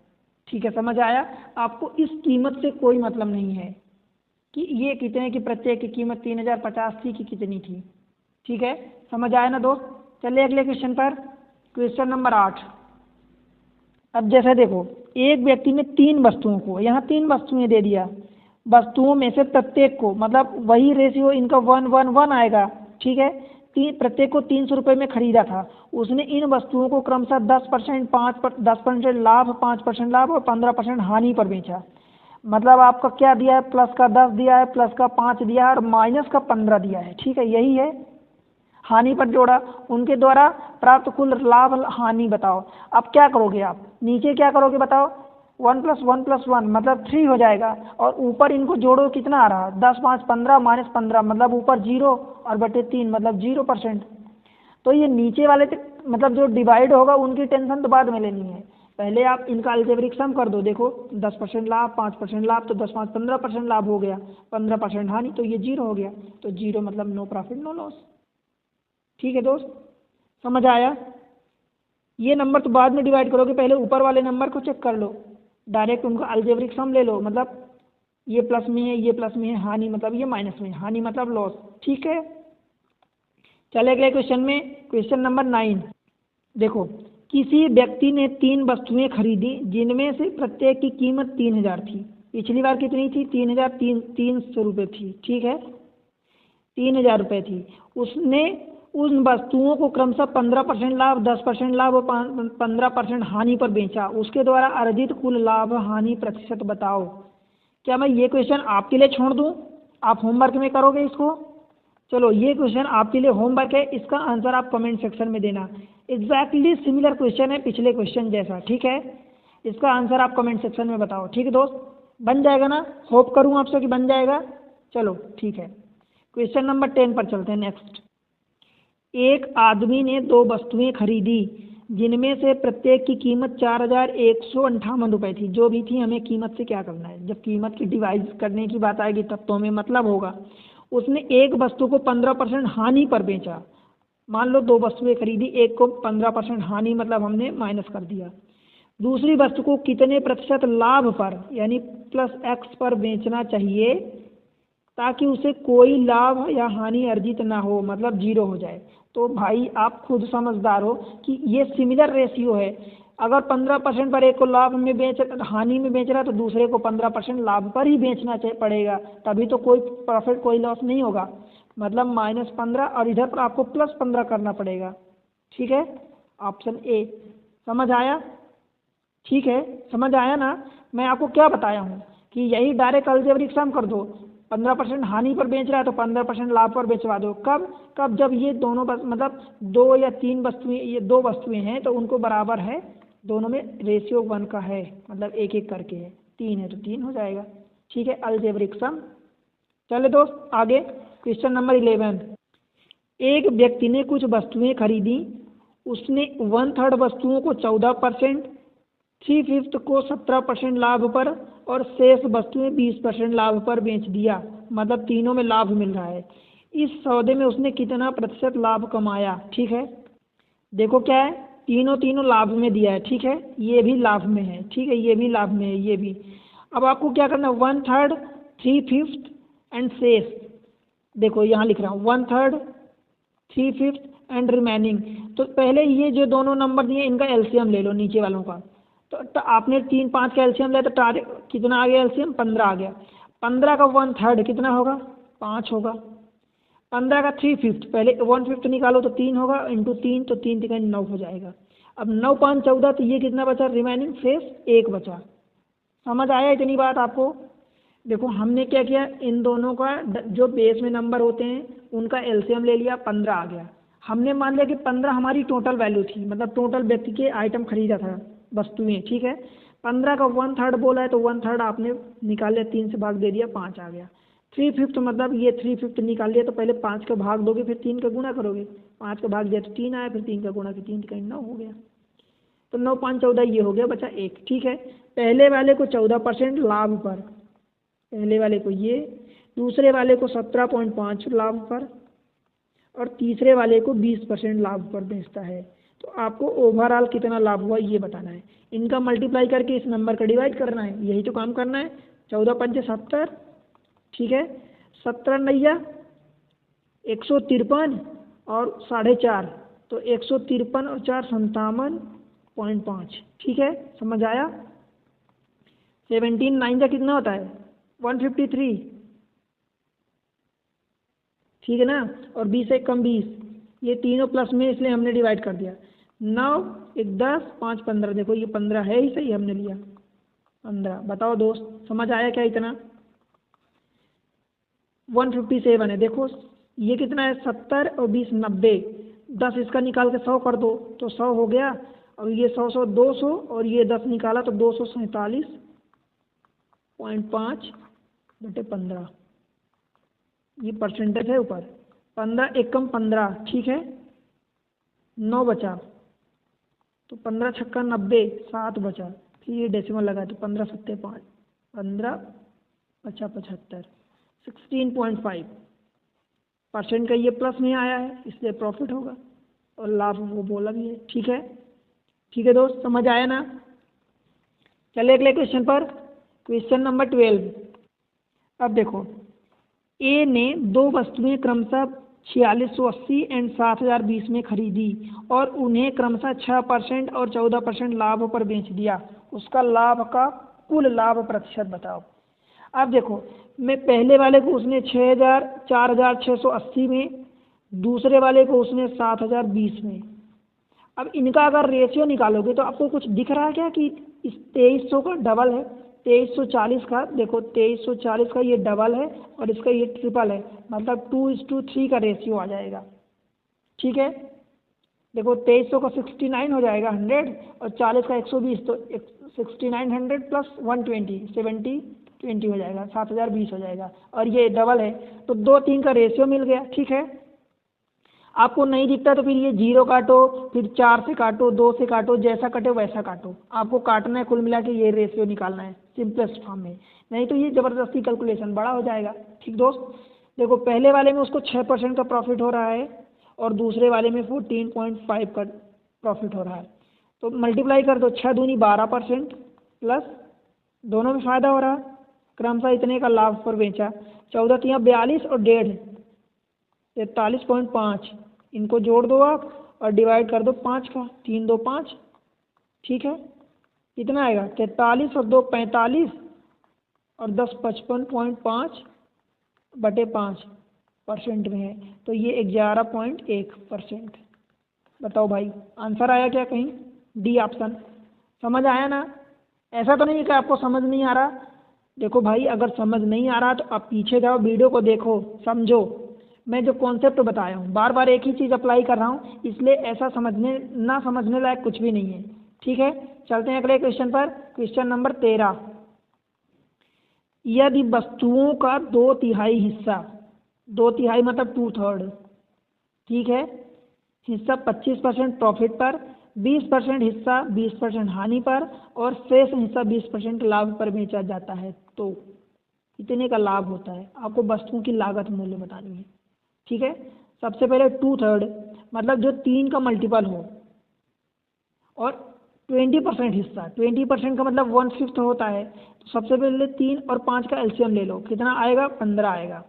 ठीक है, समझ आया? आपको इस कीमत से कोई मतलब नहीं है कि ये कितने की प्रत्येक की कीमत 3050 थी कि कितनी थी। ठीक है, समझ आया ना दोस्त? चलिए अगले क्वेश्चन पर, क्वेश्चन नंबर 8। अब जैसे देखो, एक व्यक्ति ने 3 वस्तुओं को, यहाँ 3 वस्तुएं दे दिया, वस्तुओं में से प्रत्येक को, मतलब वही रेशियो इनका 1:1:1 आएगा। ठीक है, प्रत्येक को 300 रुपये में खरीदा था। उसने इन वस्तुओं को क्रमशः 10%, 10% लाभ, 5% लाभ और 15% हानि पर बेचा। मतलब आपका क्या दिया है, प्लस का 10 दिया है, प्लस का 5 दिया है और माइनस का 15 दिया है। ठीक है, यही है। हानि पर जोड़ा, उनके द्वारा प्राप्त कुल लाभ हानि बताओ। अब क्या करोगे आप, नीचे क्या करोगे बताओ, 1 + 1 + 1 मतलब 3 हो जाएगा, और ऊपर इनको जोड़ो, कितना आ रहा, 10 5 15 -15 मतलब ऊपर 0 और बटे 3 मतलब 0%। तो ये नीचे वाले मतलब जो डिवाइड होगा उनकी टेंशन तो बाद में लेनी है, पहले आप इनका अलजेब्रिक सम कर दो। देखो 10% लाभ, 5% लाभ, तो 10 5 15% लाभ हो गया, 15% हानि, तो ये 0 हो गया। तो 0 मतलब नो प्रॉफिट नो लॉस। ठीक है दोस्त, समझ आया? ये नंबर तो बाद में डिवाइड करोगे, पहले ऊपर वाले नंबर को चेक कर लो, डायरेक्ट उनका अलजेब्रिक सम ले लो। मतलब ये प्लस में है, ये प्लस में है, हानि मतलब ये माइनस में है, हानि मतलब लॉस। ठीक है, चले अगले क्वेश्चन में, क्वेश्चन नंबर 9। देखो, किसी व्यक्ति ने 3 वस्तुएं खरीदी जिनमें से प्रत्येक की कीमत 3000 थी। पिछली बार कितनी थी, 3,300 रुपये थी। ठीक है, 3000 रुपये थी। उसने उन वस्तुओं को क्रमशः 15% लाभ, 10% लाभ और 15% हानि पर बेचा। उसके द्वारा अर्जित कुल लाभ हानि प्रतिशत बताओ। क्या मैं ये क्वेश्चन आपके लिए छोड़ दूं, आप होमवर्क में करोगे इसको? चलो, ये क्वेश्चन आपके लिए होमवर्क है, इसका आंसर आप कमेंट सेक्शन में देना। एग्जैक्टली सिमिलर क्वेश्चन है पिछले क्वेश्चन जैसा। ठीक है, इसका आंसर आप कमेंट सेक्शन में बताओ। ठीक है दोस्त, बन जाएगा ना? होप करूँ आपसे कि बन जाएगा। चलो ठीक है, क्वेश्चन नंबर 10 पर चलते हैं। नेक्स्ट, एक आदमी ने 2 वस्तुएं खरीदी जिनमें से प्रत्येक की कीमत 4158 रुपये थी। जो भी थी, हमें कीमत से क्या करना है, जब कीमत की डिवाइड करने की बात आएगी तब तो हमें मतलब होगा। उसने एक वस्तु को 15% हानि पर बेचा। मान लो 2 वस्तुएं खरीदी, एक को 15% हानि मतलब हमने माइनस कर दिया। दूसरी वस्तु को कितने प्रतिशत लाभ पर यानी +X पर बेचना चाहिए ताकि उसे कोई लाभ या हानि अर्जित ना हो, मतलब 0 हो जाए। तो भाई आप खुद समझदार हो कि ये सिमिलर रेशियो है। अगर 15% पर एक को लाभ में हानि में बेच रहा है तो दूसरे को 15% लाभ पर ही बेचना पड़ेगा, तभी तो कोई प्रॉफिट कोई लॉस नहीं होगा। मतलब -15 और इधर पर आपको +15 करना पड़ेगा। ठीक है, ऑप्शन ए। समझ आया? ठीक है, समझ आया ना? मैं आपको क्या बताया हूँ कि यही डायरेक्ट अलजेब्रिक सम कर दो। 15% हानि पर बेच रहा है तो 15% लाभ पर बेचवा दो। कब जब ये दोनों मतलब 2 या 3 वस्तुएं, ये 2 वस्तुएं हैं तो उनको बराबर है, दोनों में रेशियो 1 का है, मतलब एक एक करके है। 3 है तो 3 हो जाएगा। ठीक है, अलजेब्रिक सम। चले दोस्त आगे, क्वेश्चन नंबर 11। एक व्यक्ति ने कुछ वस्तुएं खरीदी, उसने 1/3 वस्तुओं को 14%, 3/5 को 17% लाभ पर और शेष वस्तुएं 20% लाभ पर बेच दिया। मतलब तीनों में लाभ मिल रहा है। इस सौदे में उसने कितना प्रतिशत लाभ कमाया? ठीक है, देखो क्या है, तीनों लाभ में दिया है। ठीक है, ये भी लाभ में है, ठीक है, ये भी लाभ में है, ये भी। अब आपको क्या करना है, 1/3, 3/5 एंड शेष। देखो यहाँ लिख रहा हूँ 1/3, 3/5 एंड रिमेनिंग। तो पहले ये जो दोनों नंबर दिए इनका एलसीएम ले लो, नीचे वालों का। तो आपने 3 5 का एलसीएम लिया तो कितना आ गया एलसीएम? 15 आ गया। 15 का 1/3 कितना होगा? 5 होगा। 15 का 3/5, पहले 1/5 निकालो तो 3 होगा, इंटू 3 तो 3 3 9 हो जाएगा। अब 9 5 14, तो ये कितना बचा? रिमेनिंग शेष 1 बचा। समझ आया इतनी बात आपको? देखो हमने क्या किया, इन दोनों का जो बेस में नंबर होते हैं उनका एलसीएम ले लिया, 15 आ गया। हमने मान लिया कि 15 हमारी टोटल वैल्यू थी, मतलब टोटल व्यक्ति के आइटम खरीदा था, वस्तुएं। ठीक है, 15 का 1/3 बोला है तो 1/3 आपने निकाल लिया, 3 से भाग दे दिया, 5 आ गया। 3/5 मतलब ये 3/5 निकाल लिया तो पहले 5 का भाग दोगे फिर 3 का गुणा करोगे। 5 का भाग दिया तो 3 आया, फिर 3 का गुणा, फिर 3 का 9 हो गया। तो 9 5 14 ये हो गया, बचा 1। ठीक है, पहले वाले को 14% लाभ पर, पहले वाले को ये, दूसरे वाले को 17.5 लाभ पर और तीसरे वाले को 20% लाभ पर बेचता है। तो आपको ओवरऑल कितना लाभ हुआ ये बताना है। इनका मल्टीप्लाई करके इस नंबर का डिवाइड करना है, यही तो काम करना है। 14 पंचे 70, ठीक है, 17 नैया 153 और 4.5, तो 153 और 4 57.5। ठीक है, समझ आया। 17 9 का कितना होता है 153, ठीक है ना, और 20 एक कम 20, ये तीनों प्लस में इसलिए हमने डिवाइड कर दिया। 9 1 10 5 15, देखो ये 15 है ही सही, हमने लिया 15। बताओ दोस्त, समझ आया क्या इतना। 157 है, देखो ये कितना है 70 और 20 90, 10 इसका निकाल के 100 कर दो तो 100 हो गया। और ये 100 100 200 और ये 10 निकाला तो 247.5/15, ये परसेंटेज है ऊपर। 15 एक कम 15, ठीक है, 9 बचा, तो 15 छक्का 90, 7 बचा, फिर ये डेसिमल लगा तो 15 सत्ते 5, 15 बचा 75, 16.5% का ये प्लस में आया है, इसलिए प्रॉफिट होगा और लाभ वो बोला भी है। ठीक है, ठीक है दोस्त, समझ आया ना। चलिए अगले क्वेश्चन पर, क्वेश्चन नंबर 12। अब देखो, ए ने 2 वस्तुएं क्रमशः 4680 एंड 7020 में खरीदी और उन्हें क्रमशः 6% और 14% लाभ पर बेच दिया। उसका लाभ का कुल लाभ प्रतिशत बताओ। अब देखो, मैं पहले वाले को उसने 4680 में, दूसरे वाले को उसने 7020 में। अब इनका अगर रेशियो निकालोगे तो आपको कुछ दिख रहा है क्या कि इस 2300 का डबल है, 2340 का, देखो 2340 का ये डबल है और इसका ये ट्रिपल है, मतलब 2:3 का रेशियो आ जाएगा। ठीक है, देखो 2300 का 69 हो जाएगा 100 और 40 का 120, तो 6900 प्लस 120 70 हो जाएगा, 7020 हो जाएगा। और ये डबल है तो 2-3 का रेशियो मिल गया। ठीक है, आपको नहीं दिखता तो फिर ये 0 काटो, फिर 4 से काटो, 2 से काटो, जैसा कटे वैसा काटो, आपको काटना है कुल मिला के ये रेशियो निकालना है सिंपलेस्ट फॉर्म में, नहीं तो ये ज़बरदस्ती कैलकुलेशन बड़ा हो जाएगा। ठीक दोस्त, देखो पहले वाले में उसको 6% का प्रॉफिट हो रहा है और दूसरे वाले में 14.5 का प्रॉफिट हो रहा है, तो मल्टीप्लाई कर दो, 6 दूनी 12% प्लस दोनों में फ़ायदा हो रहा है, क्रमशः इतने का लाभ पर बेचा। 14 तियाँ 42 और 1.5 43.5, इनको जोड़ दो आप और डिवाइड कर दो 5 का, 3 2 5। ठीक है, कितना आएगा 43 और 2 45 और 10 55.5/5% में है, तो ये 11.1%। बताओ भाई, आंसर आया क्या कहीं, डी ऑप्शन। समझ आया ना। ऐसा तो नहीं है कि आपको समझ नहीं आ रहा। देखो भाई, अगर समझ नहीं आ रहा तो आप पीछे जाओ, वीडियो को देखो, समझो। मैं जो कॉन्सेप्ट बताया हूँ बार बार एक ही चीज़ अप्लाई कर रहा हूँ, इसलिए ऐसा समझने लायक कुछ भी नहीं है। ठीक है, चलते हैं अगले क्वेश्चन पर, क्वेश्चन नंबर 13। यदि वस्तुओं का 2/3 हिस्सा, 2/3 मतलब 2/3, ठीक है, हिस्सा 25% प्रॉफिट पर, 20% हिस्सा 20% हानि पर और शेष हिस्सा 20% लाभ पर बेचा जाता है, तो इतने का लाभ होता है। आपको वस्तुओं की लागत मूल्य बतानी है। ठीक है, सबसे पहले 2/3 मतलब जो 3 का मल्टीपल हो और 20% हिस्सा, 20% का मतलब 1/5 होता है, तो सबसे पहले 3 और 5 का एलसीएम ले लो, कितना आएगा 15 आएगा,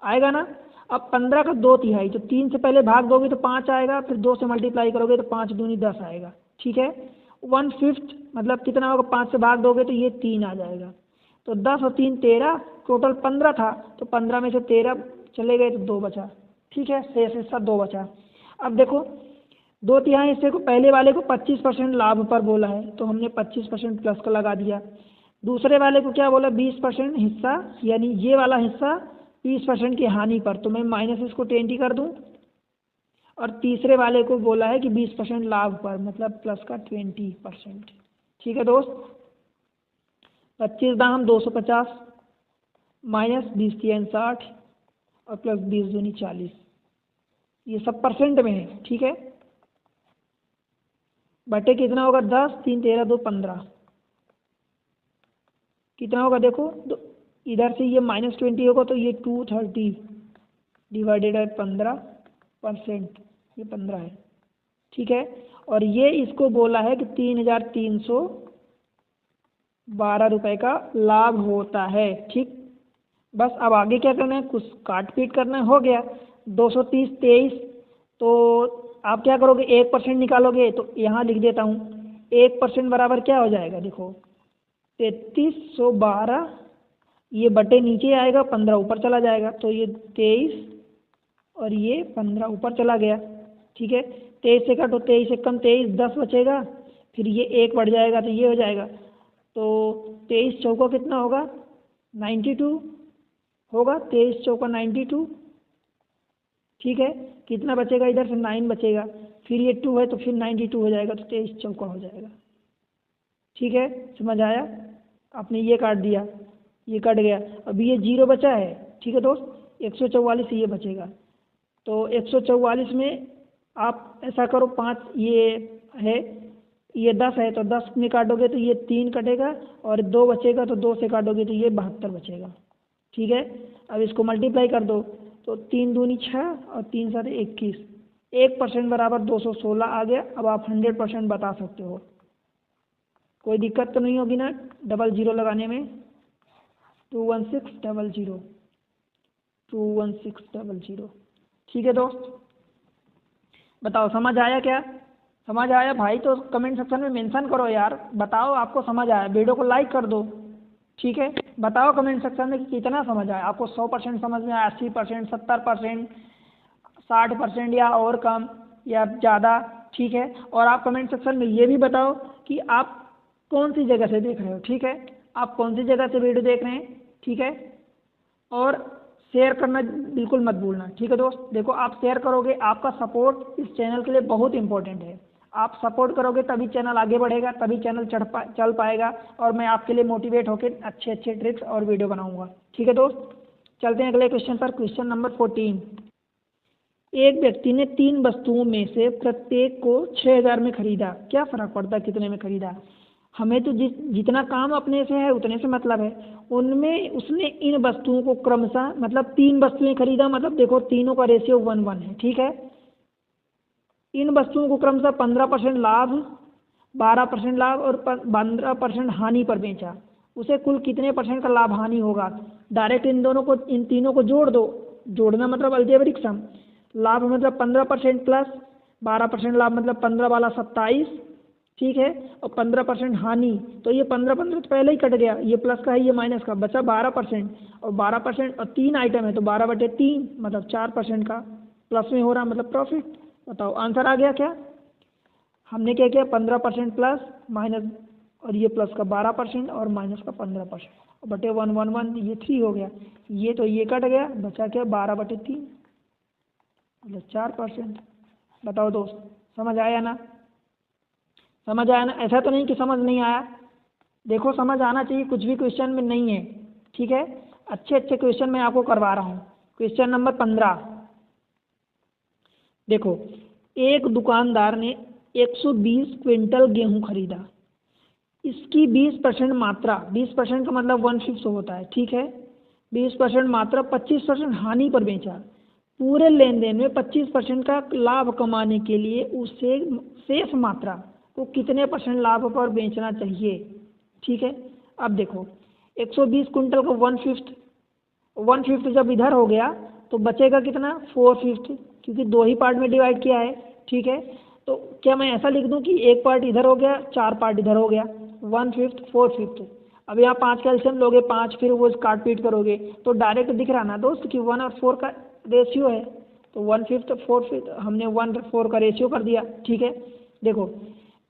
आएगा ना। अब 15 का 2/3, तो 3 से पहले भाग दोगे तो 5 आएगा, फिर 2 से मल्टीप्लाई करोगे तो 5 दूनी 10 आएगा। ठीक है, 1/5 मतलब कितना होगा, 5 से भाग दोगे तो ये 3 आ जाएगा, तो 10 और 3 13, टोटल 15 था, तो 15 में से 13 चले गए तो 2 बचा। ठीक है, शेष हिस्सा 2 बचा। अब देखो 2/3 हिस्से को, पहले वाले को 25% लाभ पर बोला है, तो हमने 25% प्लस का लगा दिया। दूसरे वाले को क्या बोला, 20% हिस्सा, यानी ये वाला हिस्सा 20% की हानि पर, तो मैं माइनस इसको 20 कर दूं। और तीसरे वाले को बोला है कि 20% लाभ पर, मतलब प्लस का 20%। ठीक है दोस्त, 25 दाम 250 माइनस 20×3 = 60 और प्लस 20×2 = 40। ये सब परसेंट में है, ठीक है। बटे कितना होगा 10, 3 13 2 15, कितना होगा देखो, तो इधर से ये -20 होगा तो ये 230 डिवाइडेड बाय 15%, ये 15 है, ठीक है। और ये इसको बोला है कि 3,312 रुपये का लाभ होता है, ठीक। बस अब आगे क्या करना है, कुछ काट पीट करना है, हो गया 230 23। तो आप क्या करोगे, 1% निकालोगे, तो यहाँ लिख देता हूँ 1% बराबर क्या हो जाएगा, देखो 3312, ये बटे नीचे आएगा, 15 ऊपर चला जाएगा, तो ये 23 और ये 15 ऊपर चला गया, ठीक है। 23 से काटो, 23 से कम 23, 10 बचेगा, फिर ये 1 बढ़ जाएगा तो ये हो जाएगा, तो 23 चौका कितना होगा 92 होगा, 23 चौका 92, ठीक है। कितना बचेगा, इधर से 9 बचेगा, फिर ये 2 है तो फिर 92 हो जाएगा, तो 23 चौका हो जाएगा, ठीक है। समझ आया, आपने ये काट दिया, ये कट गया, अभी ये 0 बचा है, ठीक है दोस्त। 144 ये बचेगा, तो 144 में आप ऐसा करो, 5 ये है, ये 10 है, तो 10 में काटोगे तो ये 3 कटेगा, और 2 बचेगा, तो 2 से काटोगे तो ये 72 बचेगा, ठीक है। अब इसको मल्टीप्लाई कर दो, तो 3 दूनी 6 और 3 7 21, 1% बराबर 216 आ गया। अब आप 100% बता सकते हो, कोई दिक्कत तो नहीं होगी ना डबल जीरो लगाने में। 21600, 21600, ठीक है दोस्त। बताओ समझ आया क्या, समझ आया भाई तो कमेंट सेक्शन में मेंशन करो यार, बताओ आपको समझ आया, वीडियो को लाइक कर दो, ठीक है। बताओ कमेंट सेक्शन में कि कितना समझ आया आपको, 100% समझ में आया, 80%, 70%, 60% या और कम या ज़्यादा, ठीक है। और आप कमेंट सेक्शन में ये भी बताओ कि आप कौन सी जगह से देख रहे हो, ठीक है, आप कौन सी जगह से वीडियो देख रहे हैं, ठीक है। और शेयर करना बिल्कुल मत भूलना, ठीक है दोस्त। देखो आप शेयर करोगे, आपका सपोर्ट इस चैनल के लिए बहुत इंपॉर्टेंट है, आप सपोर्ट करोगे तभी चैनल आगे बढ़ेगा, तभी चैनल चल पाएगा, और मैं आपके लिए मोटिवेट होकर अच्छे अच्छे ट्रिक्स और वीडियो बनाऊंगा, ठीक है दोस्त। चलते हैं अगले क्वेश्चन पर, क्वेश्चन नंबर 14। एक व्यक्ति ने 3 वस्तुओं में से प्रत्येक को 6000 में खरीदा, क्या फ़र्क पड़ता कितने में खरीदा, हमें तो जितना काम अपने से है उतने से मतलब है। उनमें उसने इन वस्तुओं को क्रमशः, मतलब 3 वस्तुएं खरीदा, मतलब देखो तीनों का रेशियो 1:1 है, ठीक है। इन वस्तुओं को क्रमशः 15% लाभ, 12% लाभ और 15% हानि पर बेचा, उसे कुल कितने % का लाभ हानि होगा। डायरेक्ट इन तीनों को जोड़ दो, जोड़ना मतलब अलजेब्रिक सम, लाभ मतलब 15% प्लस 12% लाभ मतलब 15 वाला 27, ठीक है, और 15% हानि, तो ये 15 तो पहले ही कट गया, ये प्लस का है ये माइनस का, बचा 12%, और 12% और 3 आइटम है तो 12/3 मतलब 4% का प्लस में हो रहा, मतलब प्रॉफिट। बताओ आंसर आ गया क्या, हमने क्या किया 15% प्लस माइनस, और ये प्लस का 12% और माइनस का 15% बटे 1 ये 3 हो गया, ये तो ये कट गया, बचा क्या 12/3 मतलब 4%। बताओ दोस्त समझ आया ना, समझ आया ना, ऐसा तो नहीं कि समझ नहीं आया, देखो समझ आना चाहिए, कुछ भी क्वेश्चन में नहीं है, ठीक है। अच्छे अच्छे क्वेश्चन मैं आपको करवा रहा हूँ। क्वेश्चन नंबर 15, देखो एक दुकानदार ने 120 क्विंटल गेहूं खरीदा, इसकी 20% मात्रा, 20% का मतलब 1/5 होता है, ठीक है, 20% मात्रा 25% हानि पर बेचा। पूरे लेन देन में 25% का लाभ कमाने के लिए उसे शेष मात्रा को कितने % लाभ पर बेचना चाहिए, ठीक है। अब देखो 120 कुंटल को 1/5 जब इधर हो गया तो बचेगा कितना 4/5, क्योंकि 2 ही पार्ट में डिवाइड किया है, ठीक है। तो क्या मैं ऐसा लिख दूं कि 1 पार्ट इधर हो गया, 4 पार्ट इधर हो गया, 1/5 4/5। अब यहाँ 5 का एलसीएम लोगे 5, फिर वो काट पीट करोगे तो डायरेक्ट दिख रहा ना दोस्त कि 1 और 4 का रेशियो है, तो 1/5 4/5 हमने 1/4 का रेशियो कर दिया, ठीक है। देखो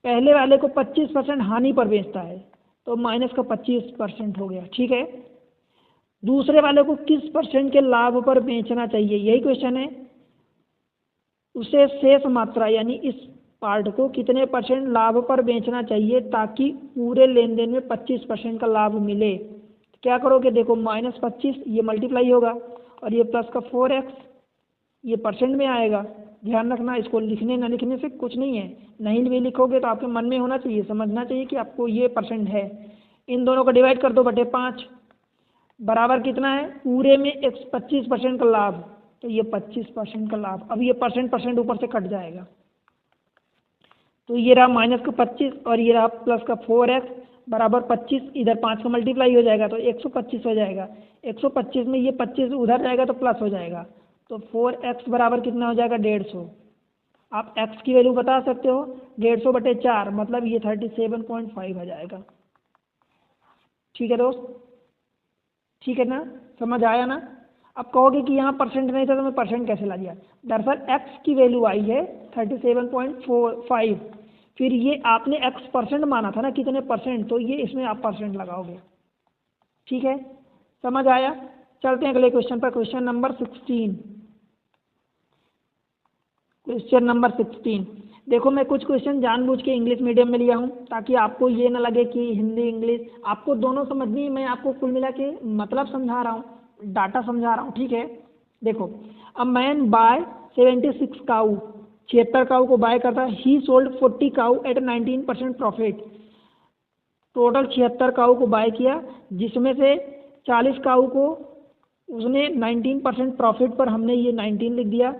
पहले वाले को 25% हानि पर बेचता है तो माइनस का 25% हो गया, ठीक है। दूसरे वाले को किस % के लाभ पर बेचना चाहिए, यही क्वेश्चन है। उसे शेष मात्रा यानी इस पार्ट को कितने % लाभ पर बेचना चाहिए ताकि पूरे लेन देन में 25% का लाभ मिले, क्या करोगे, देखो -25 ये मल्टीप्लाई होगा और ये प्लस का 4x ये परसेंट में आएगा। ध्यान रखना, इसको लिखने न लिखने से कुछ नहीं है, नहीं भी लिखोगे तो आपके मन में होना चाहिए, समझना चाहिए कि आपको ये परसेंट है। इन दोनों को डिवाइड कर दो बटे 5 बराबर कितना है, पूरे में 25% का लाभ, तो ये 25% का लाभ। अब ये परसेंट ऊपर से कट जाएगा, तो ये रहा माइनस का 25 और ये रहा प्लस का 4x बराबर 25, इधर 5 का मल्टीप्लाई हो जाएगा तो 125 हो जाएगा। 125 में ये 25 उधर जाएगा तो प्लस हो जाएगा, तो 4x बराबर कितना हो जाएगा, 150। आप x की वैल्यू बता सकते हो, 150 बटे 4 मतलब ये 37.5 आ जाएगा। ठीक है दोस्त, ठीक है ना, समझ आया ना। अब कहोगे कि यहाँ परसेंट नहीं था तो मैं परसेंट कैसे ला दिया, दरअसल x की वैल्यू आई है 37.45, फिर ये आपने x परसेंट माना था ना, कितने परसेंट, तो ये इसमें आप परसेंट लगाओगे। ठीक है, समझ आया। चलते हैं अगले क्वेश्चन पर, क्वेश्चन नंबर 16। क्वेश्चन नंबर 16 देखो, मैं कुछ क्वेश्चन जानबूझ के इंग्लिश मीडियम में लिया हूँ ताकि आपको ये ना लगे कि हिंदी इंग्लिश, आपको दोनों समझनी है। मैं आपको कुल मिला के मतलब समझा रहा हूँ, डाटा समझा रहा हूँ। ठीक है, देखो, a man bye 76 cow, 76 cow को बाय करता है। He sold 40 cow at 19% profit. Total 76 cow को बाय किया, जिसमें से 40 काऊ को उसने 19% प्रॉफिट पर, हमने ये 19 लिख दिया।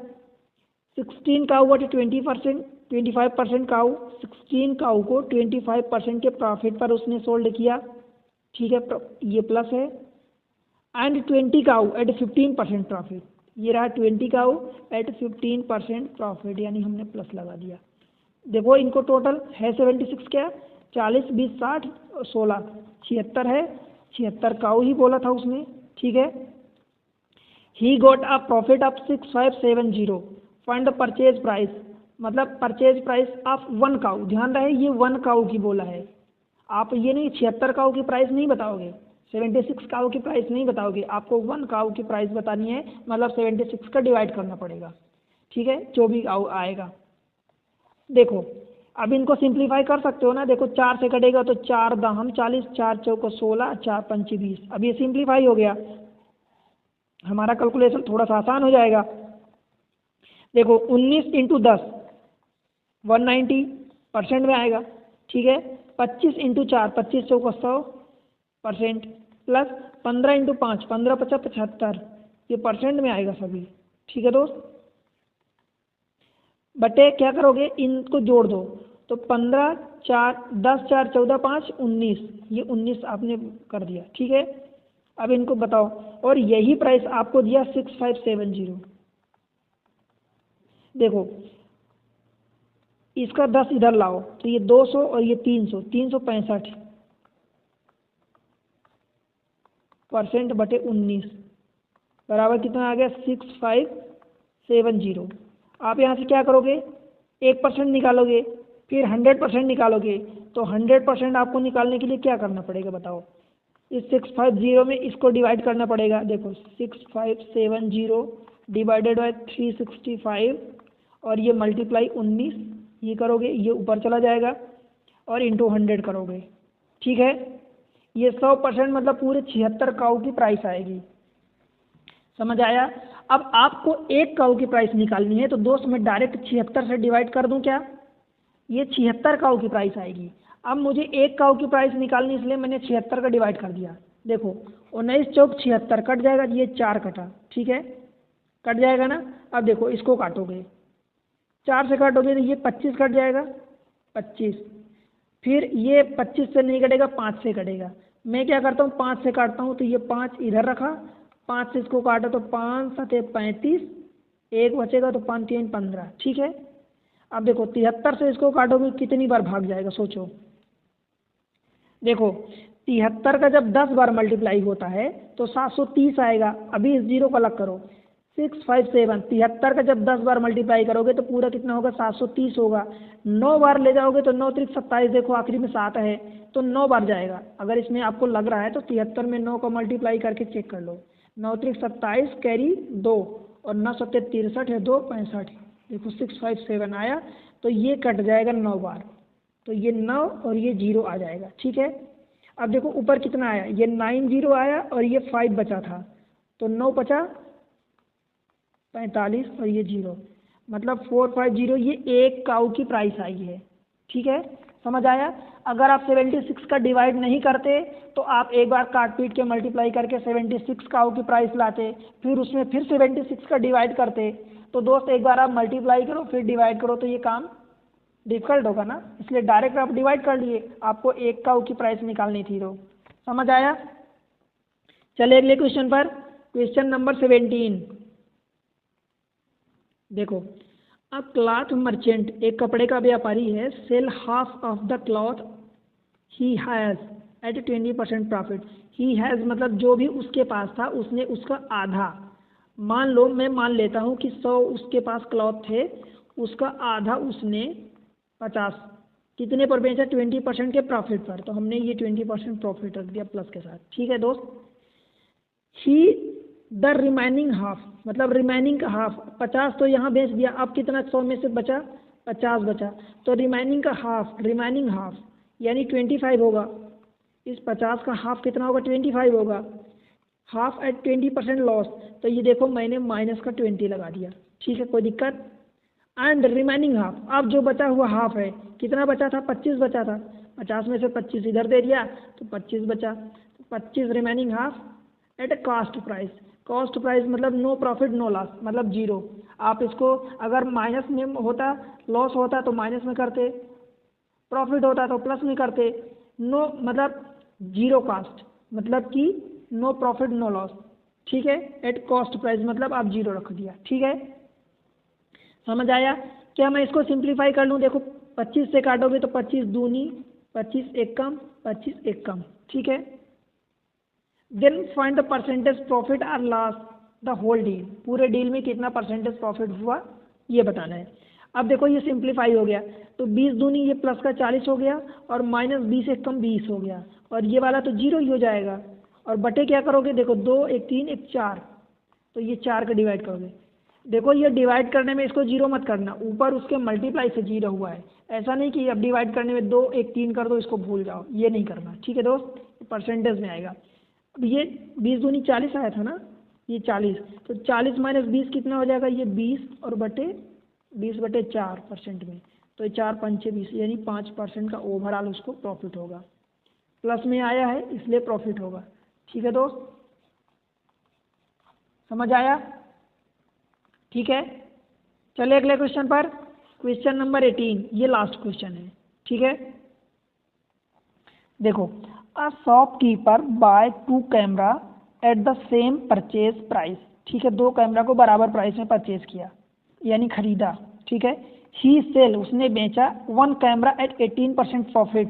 16 काऊ बटे 25% काऊ, 16 काऊ को 25% के प्रॉफिट पर उसने सोल्ड किया। ठीक है, ये प्लस है। एंड 20 काऊ एट 15% प्रॉफिट, ये रहा 20 काऊ एट 15% प्रॉफिट, यानी हमने प्लस लगा दिया। देखो, इनको टोटल है 76, क्या 40 20 60 और 16 76 है, 76 काऊ ही बोला था उसने। ठीक है, he got a profit of 6570, find the purchase price, मतलब परचेज प्राइस ऑफ 1 काऊ। ध्यान रहे, ये 1 काऊ की बोला है, आप ये नहीं 76 काऊ की प्राइस नहीं बताओगे, 76 काऊ की प्राइस नहीं बताओगे, आपको 1 काऊ की प्राइस बतानी है, मतलब 76 का डिवाइड करना पड़ेगा। ठीक है, जो भी काऊ आएगा। देखो, अब इनको सिंप्लीफाई कर सकते हो ना, देखो 4 से कटेगा तो 4 दाहम 40, 4 चौको 16, 4 पंचे 20। अब ये सिंप्लीफाई हो गया, हमारा कैलकुलेशन थोड़ा सा आसान हो जाएगा। देखो 19 इंटू 10 190 परसेंट में आएगा। ठीक है, 25 इंटू 4 25 चौको 100% प्लस 15 इंटू 5 15 50 75, ये परसेंट में आएगा सभी। ठीक है दोस्त, बटे क्या करोगे, इनको जोड़ दो, तो 15 4 10 4 14 5 19, ये 19 आपने कर दिया। ठीक है, अब इनको बताओ, और यही प्राइस आपको दिया 6570। देखो, इसका 10 इधर लाओ तो ये 200 और ये 300, 365 परसेंट बटे 19 बराबर कितना आ गया, 6570। आप यहाँ से क्या करोगे, 1% निकालोगे, फिर 100% निकालोगे, तो 100% आपको निकालने के लिए क्या करना पड़ेगा बताओ, इस 650 में इसको डिवाइड करना पड़ेगा। देखो 6570 डिवाइडेड बाय 365 और ये मल्टीप्लाई 19, ये करोगे, ये ऊपर चला जाएगा और इंटू 100 करोगे। ठीक है, ये 100% मतलब पूरे 76 काऊ की प्राइस आएगी। समझ आया। अब आपको 1 काऊ की प्राइस निकालनी है, तो दोस्त मैं डायरेक्ट 76 से डिवाइड कर दूं क्या, ये 76 काऊ की प्राइस आएगी। अब मुझे 1 काऊ की प्राइस निकालनी, इसलिए मैंने 76 का डिवाइड कर दिया। देखो 19 चौक 76 कट जाएगा, ये 4 कटा। ठीक है, कट जाएगा ना। अब देखो इसको काटोगे, 4 से काटोगे तो ये 25 कट जाएगा, 25, फिर ये 25 से नहीं कटेगा, 5 से कटेगा। मैं क्या करता हूँ, 5 से काटता हूँ, तो ये 5 इधर रखा, 5 से इसको काटा तो 5 7 35, 1 बचेगा तो 5 3 15। ठीक है, अब देखो 73 से इसको काटोगे कितनी बार भाग जाएगा सोचो। देखो 73 का जब 10 बार मल्टीप्लाई होता है तो 730 आएगा। अभी इस जीरो को अलग करो, 657, 73 का जब 10 बार मल्टीप्लाई करोगे तो पूरा कितना होगा, 730 होगा। 9 बार ले जाओगे तो 9 3 27, देखो आखिरी में 7 है तो 9 बार जाएगा। अगर इसमें आपको लग रहा है तो 73 में 9 को मल्टीप्लाई करके चेक कर लो, 9 3 27 कैरी 2 और 9 7 63 है, 2 65, देखो 657 आया। तो ये कट जाएगा 9 बार, तो ये 9 और ये 0 आ जाएगा। ठीक है, अब देखो ऊपर कितना आया, ये 90 आया और ये 5 बचा था, तो 9 बचा 45 और ये 0, मतलब 450, ये एक काऊ की प्राइस आई है। ठीक है, समझ आया। अगर आप 76 का डिवाइड नहीं करते तो आप एक बार काट पीट के मल्टीप्लाई करके 76 काऊ की प्राइस लाते, फिर उसमें फिर 76 का डिवाइड करते। तो दोस्त एक बार आप मल्टीप्लाई करो फिर डिवाइड करो तो ये काम डिफिकल्ट होगा ना, इसलिए डायरेक्ट आप डिवाइड कर लिए, आपको एक काऊ की प्राइस निकालनी थी। तो समझ आया। चले अगले क्वेश्चन पर, क्वेश्चन नंबर 17। देखो, अ क्लॉथ मर्चेंट, एक कपड़े का व्यापारी है, sell half of the cloth he has at 20% profit. He has मतलब जो भी उसके पास था उसने उसका आधा, मान लो मैं मान लेता हूँ कि 100 उसके पास क्लॉथ थे, उसका आधा उसने 50 कितने पर बेचा, 20% के प्रॉफिट पर, तो हमने ये 20% प्रॉफिट रख दिया प्लस के साथ। ठीक है दोस्त। ही द रिमाइनिंग हाफ, मतलब रिमाइनिंग का हाफ, 50 तो यहाँ बेच दिया, अब कितना 100 में से बचा, 50 बचा, तो रिमाइनिंग का हाफ, रिमाइनिंग हाफ यानी 25 होगा। इस 50 का हाफ कितना होगा, 25 होगा। हाफ एट 20% लॉस, तो ये देखो मैंने माइनस का 20 लगा दिया। ठीक है, कोई दिक्कत। एंड रिमाइनिंग हाफ, अब जो बचा हुआ हाफ है, कितना बचा था, 25 बचा था, 50 में से 25 इधर दे दिया तो 25 बचा, तो 25 remaining half at a cost price. Cost price मतलब नो प्रॉफिट नो लॉस, मतलब जीरो। आप इसको अगर माइनस में होता, लॉस होता तो माइनस में करते, प्रॉफिट होता तो प्लस में करते। नो मतलब जीरो कॉस्ट, मतलब कि नो प्रॉफिट नो लॉस। ठीक है, एट कॉस्ट प्राइस मतलब आप जीरो रख दिया। ठीक है, समझ आया। क्या मैं इसको सिंप्लीफाई कर लूँ, देखो 25 से काटोगे तो 25 दूनी 25 एक कम 25 एक कम। ठीक है, then find the percentage profit और लॉस द होल डील, पूरे डील में कितना परसेंटेज प्रॉफिट हुआ ये बताना है। अब देखो ये सिंप्लीफाई हो गया, तो 20 दूनी ये प्लस का 40 हो गया और माइनस 20 एक कम 20 हो गया, और ये वाला तो जीरो ही हो जाएगा। और बटे क्या करोगे, देखो 2 एक 3 एक 4, तो ये 4 का डिवाइड करोगे। देखो ये डिवाइड करने में इसको जीरो मत करना, ऊपर उसके मल्टीप्लाई से जीरो हुआ है, ऐसा नहीं कि अब डिवाइड करने में 2 एक 3 कर दो इसको भूल जाओ, ये नहीं करना। ठीक है दोस्त, परसेंटेज में आएगा। अब ये 20 दूनी 40 आया था ना, ये 40, तो 40 माइनस 20 कितना हो जाएगा, ये 20 और बटे 20/4% में, तो ये 4 पंचे 20 यानी 5% का ओवरऑल उसको प्रॉफिट होगा। प्लस में आया है इसलिए प्रॉफिट होगा। ठीक है दोस्त, समझ आया। ठीक है, चलिए अगले क्वेश्चन पर, क्वेश्चन नंबर 18, ये लास्ट क्वेश्चन है। ठीक है, देखो, a shopkeeper buy 2 camera at the same purchase price. ठीक है, 2 कैमरा को बराबर प्राइस में परचेज किया यानी खरीदा। ठीक है, ही सेल उसने बेचा 1 कैमरा एट 18% प्रॉफिट।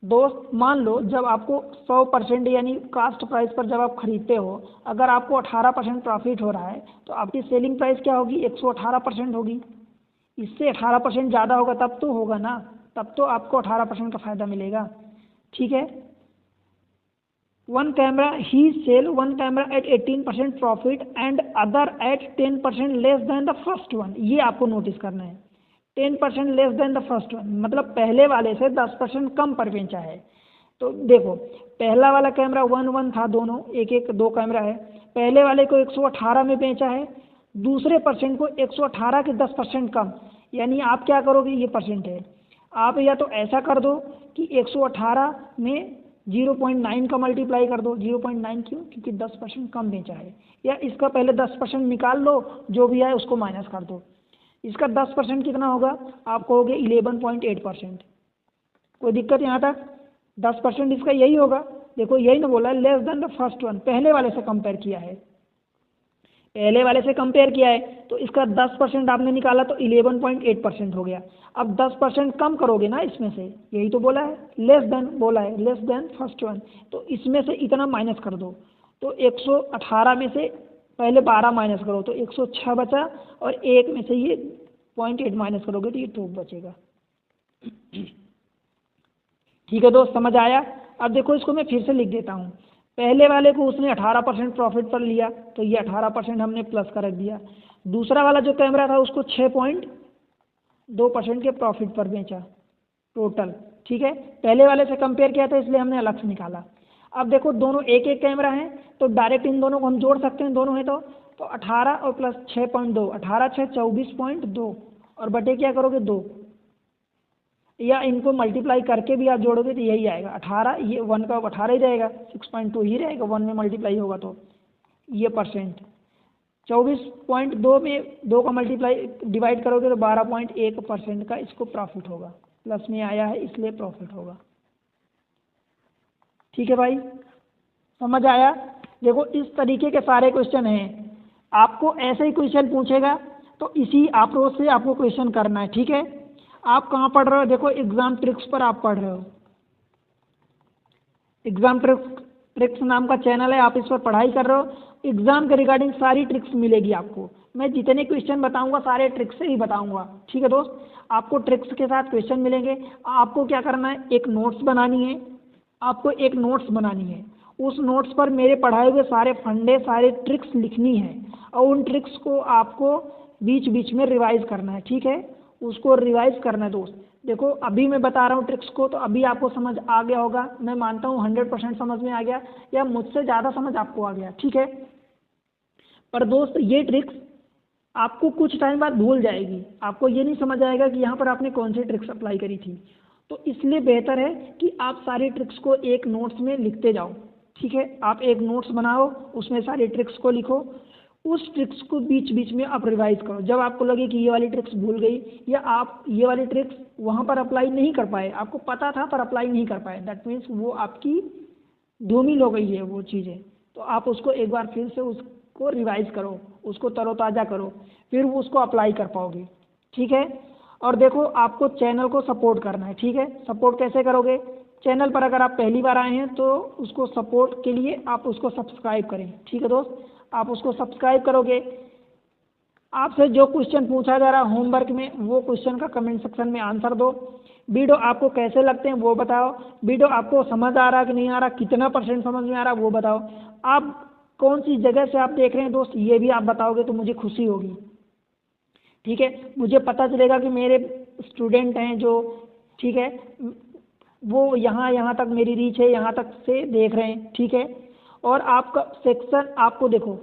दोस्त मान लो जब आपको 100% यानी कास्ट प्राइस पर जब आप खरीदते हो, अगर आपको 18% प्रॉफिट हो रहा है तो आपकी सेलिंग प्राइस क्या होगी, 118% होगी। इससे 18% ज़्यादा होगा तब तो होगा ना, तब तो आपको 18% का फ़ायदा मिलेगा। ठीक है, 1 camera he sell 1 camera at 18% profit and other at 10% less than the first one, ये आपको नोटिस करना है। 10% less than the first one मतलब पहले वाले से 10% कम पर बेचा है। तो देखो पहला वाला कैमरा 1 था, दोनों एक एक 2 कैमरा है, पहले वाले को 118 में बेचा है, दूसरे परसेंट को 118 के 10% कम। यानी आप क्या करोगे, ये परसेंट है, आप या तो ऐसा कर दो कि 118 में 0.9 का मल्टीप्लाई कर दो। 0.9 क्यों, क्योंकि 10% कम बेचा है, या इसका पहले 10% निकाल लो, जो भी आए उसको माइनस कर दो। इसका 10% कितना होगा, आप कहोगे 11.8%। कोई दिक्कत यहाँ तक, 10% इसका यही होगा। देखो यही ना बोला है, less than the first one, पहले वाले से कंपेयर किया है, पहले वाले से कंपेयर किया है, तो इसका 10% आपने निकाला तो 11.8% हो गया। अब 10% कम करोगे ना इसमें से, यही तो बोला है, लेस देन बोला है, लेस देन फर्स्ट वन, तो इसमें से इतना माइनस कर दो, तो 118 में से पहले 12 माइनस करो तो 106 बचा, और एक में से ये 0.8 माइनस करोगे तो ये 2 बचेगा। ठीक है दोस्त, समझ आया। अब देखो इसको मैं फिर से लिख देता हूँ, पहले वाले को उसने 18% प्रॉफिट पर लिया तो ये 18% हमने प्लस का रख दिया, दूसरा वाला जो कैमरा था उसको 6.2% के प्रॉफिट पर बेचा टोटल। ठीक है, पहले वाले से कंपेयर किया था इसलिए हमने अलग से निकाला। अब देखो दोनों एक एक कैमरा है तो डायरेक्ट इन दोनों को हम जोड़ सकते हैं, दोनों है तो 18 और प्लस 6.2, 18 6 24.2 और बटे क्या करोगे 2, या इनको मल्टीप्लाई करके भी आप जोड़ोगे तो यही आएगा 18, ये 1 का 18 ही रहेगा, 6.2 ही रहेगा, 1 में मल्टीप्लाई होगा तो ये परसेंट। 24.2 में 2 का मल्टीप्लाई डिवाइड करोगे तो 12.1% का इसको प्रॉफिट होगा, प्लस में आया है इसलिए प्रॉफिट होगा। ठीक है भाई, समझ आया? देखो इस तरीके के सारे क्वेश्चन हैं, आपको ऐसे ही क्वेश्चन पूछेगा तो इसी अप्रोच से आपको क्वेश्चन करना है। ठीक है, आप कहाँ पढ़ रहे हो? देखो एग्जाम ट्रिक्स पर आप पढ़ रहे हो, एग्जाम ट्रिक्स नाम का चैनल है, आप इस पर पढ़ाई कर रहे हो, एग्जाम के रिगार्डिंग सारी ट्रिक्स मिलेगी आपको। मैं जितने क्वेश्चन बताऊंगा सारे ट्रिक्स से ही बताऊंगा। ठीक है दोस्त, आपको ट्रिक्स के साथ क्वेश्चन मिलेंगे। आपको क्या करना है, एक नोट्स बनानी है, आपको एक नोट्स बनानी है, उस नोट्स पर मेरे पढ़ाए हुए सारे फंडे सारे ट्रिक्स लिखनी है और उन ट्रिक्स को आपको बीच बीच में रिवाइज करना है। ठीक है, उसको रिवाइज करना है दोस्त। देखो अभी मैं बता रहा हूँ ट्रिक्स को तो अभी आपको समझ आ गया होगा, मैं मानता हूँ 100% समझ में आ गया या मुझसे ज़्यादा समझ आपको आ गया। ठीक है, पर दोस्त ये ट्रिक्स आपको कुछ टाइम बाद भूल जाएगी, आपको ये नहीं समझ आएगा कि यहाँ पर आपने कौन सी ट्रिक्स अप्लाई करी थी। तो इसलिए बेहतर है कि आप सारी ट्रिक्स को एक नोट्स में लिखते जाओ। ठीक है, आप एक नोट्स बनाओ, उसमें सारी ट्रिक्स को लिखो, उस ट्रिक्स को बीच बीच में आप रिवाइज करो। जब आपको लगे कि ये वाली ट्रिक्स भूल गई या आप ये वाली ट्रिक्स वहाँ पर अप्लाई नहीं कर पाए, आपको पता था पर अप्लाई नहीं कर पाए, दैट मीन्स वो आपकी धूमिल हो गई है वो चीज़ें, तो आप उसको एक बार फिर से उसको रिवाइज करो, उसको तरोताज़ा करो, फिर वो उसको अप्लाई कर पाओगे। ठीक है, और देखो आपको चैनल को सपोर्ट करना है। ठीक है, सपोर्ट कैसे करोगे? चैनल पर अगर आप पहली बार आए हैं तो उसको सपोर्ट के लिए आप उसको सब्सक्राइब करें। ठीक है दोस्त, आप उसको सब्सक्राइब करोगे, आपसे जो क्वेश्चन पूछा जा रहा है होमवर्क में वो क्वेश्चन का कमेंट सेक्शन में आंसर दो। वीडियो आपको कैसे लगते हैं वो बताओ, वीडियो आपको समझ आ रहा है कि नहीं आ रहा, कितना % समझ में आ रहा वो बताओ, आप कौन सी जगह से आप देख रहे हैं दोस्त ये भी आप बताओगे तो मुझे खुशी होगी। ठीक है, मुझे पता चलेगा कि मेरे स्टूडेंट हैं जो, ठीक है, वो यहाँ तक मेरी रीच है, यहाँ तक से देख रहे हैं। ठीक है, और आपका सेक्शन आपको देखो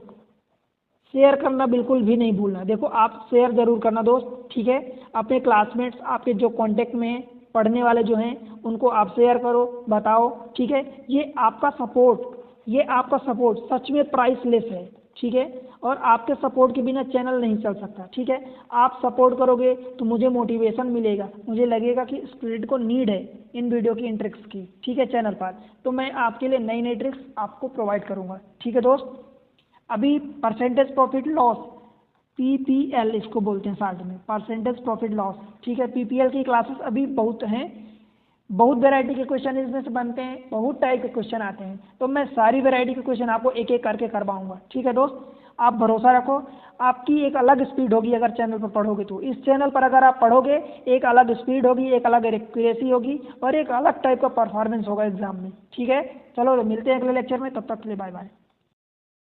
शेयर करना बिल्कुल भी नहीं भूलना। देखो आप शेयर ज़रूर करना दोस्त। ठीक है, अपने क्लासमेट्स आपके जो कांटेक्ट में हैं पढ़ने वाले जो हैं उनको आप शेयर करो, बताओ। ठीक है, ये आपका सपोर्ट सच में प्राइसलेस है। ठीक है, और आपके सपोर्ट के बिना चैनल नहीं चल सकता। ठीक है, आप सपोर्ट करोगे तो मुझे मोटिवेशन मिलेगा, मुझे लगेगा कि स्टूडेंट को नीड है इन वीडियो की, इन ट्रिक्स की। ठीक है, चैनल पर तो मैं आपके लिए नई नई ट्रिक्स आपको प्रोवाइड करूँगा। ठीक है दोस्त, अभी परसेंटेज प्रॉफिट लॉस PPL इसको बोलते हैं शॉर्ट में, परसेंटेज प्रॉफिट लॉस। ठीक है, PPL की क्लासेस अभी बहुत हैं, बहुत वैरायटी के क्वेश्चन इसमें से बनते हैं, बहुत टाइप के क्वेश्चन आते हैं, तो मैं सारी वैरायटी के क्वेश्चन आपको एक एक करके करवाऊंगा। ठीक है दोस्त, आप भरोसा रखो, आपकी एक अलग स्पीड होगी अगर चैनल पर पढ़ोगे तो। इस चैनल पर अगर आप पढ़ोगे एक अलग स्पीड होगी, एक अलग एक्यूरेसी होगी और एक अलग टाइप का परफॉर्मेंस होगा एग्जाम में। ठीक है, चलो मिलते हैं अगले लेक्चर में, तब तक के लिए बाय बाय।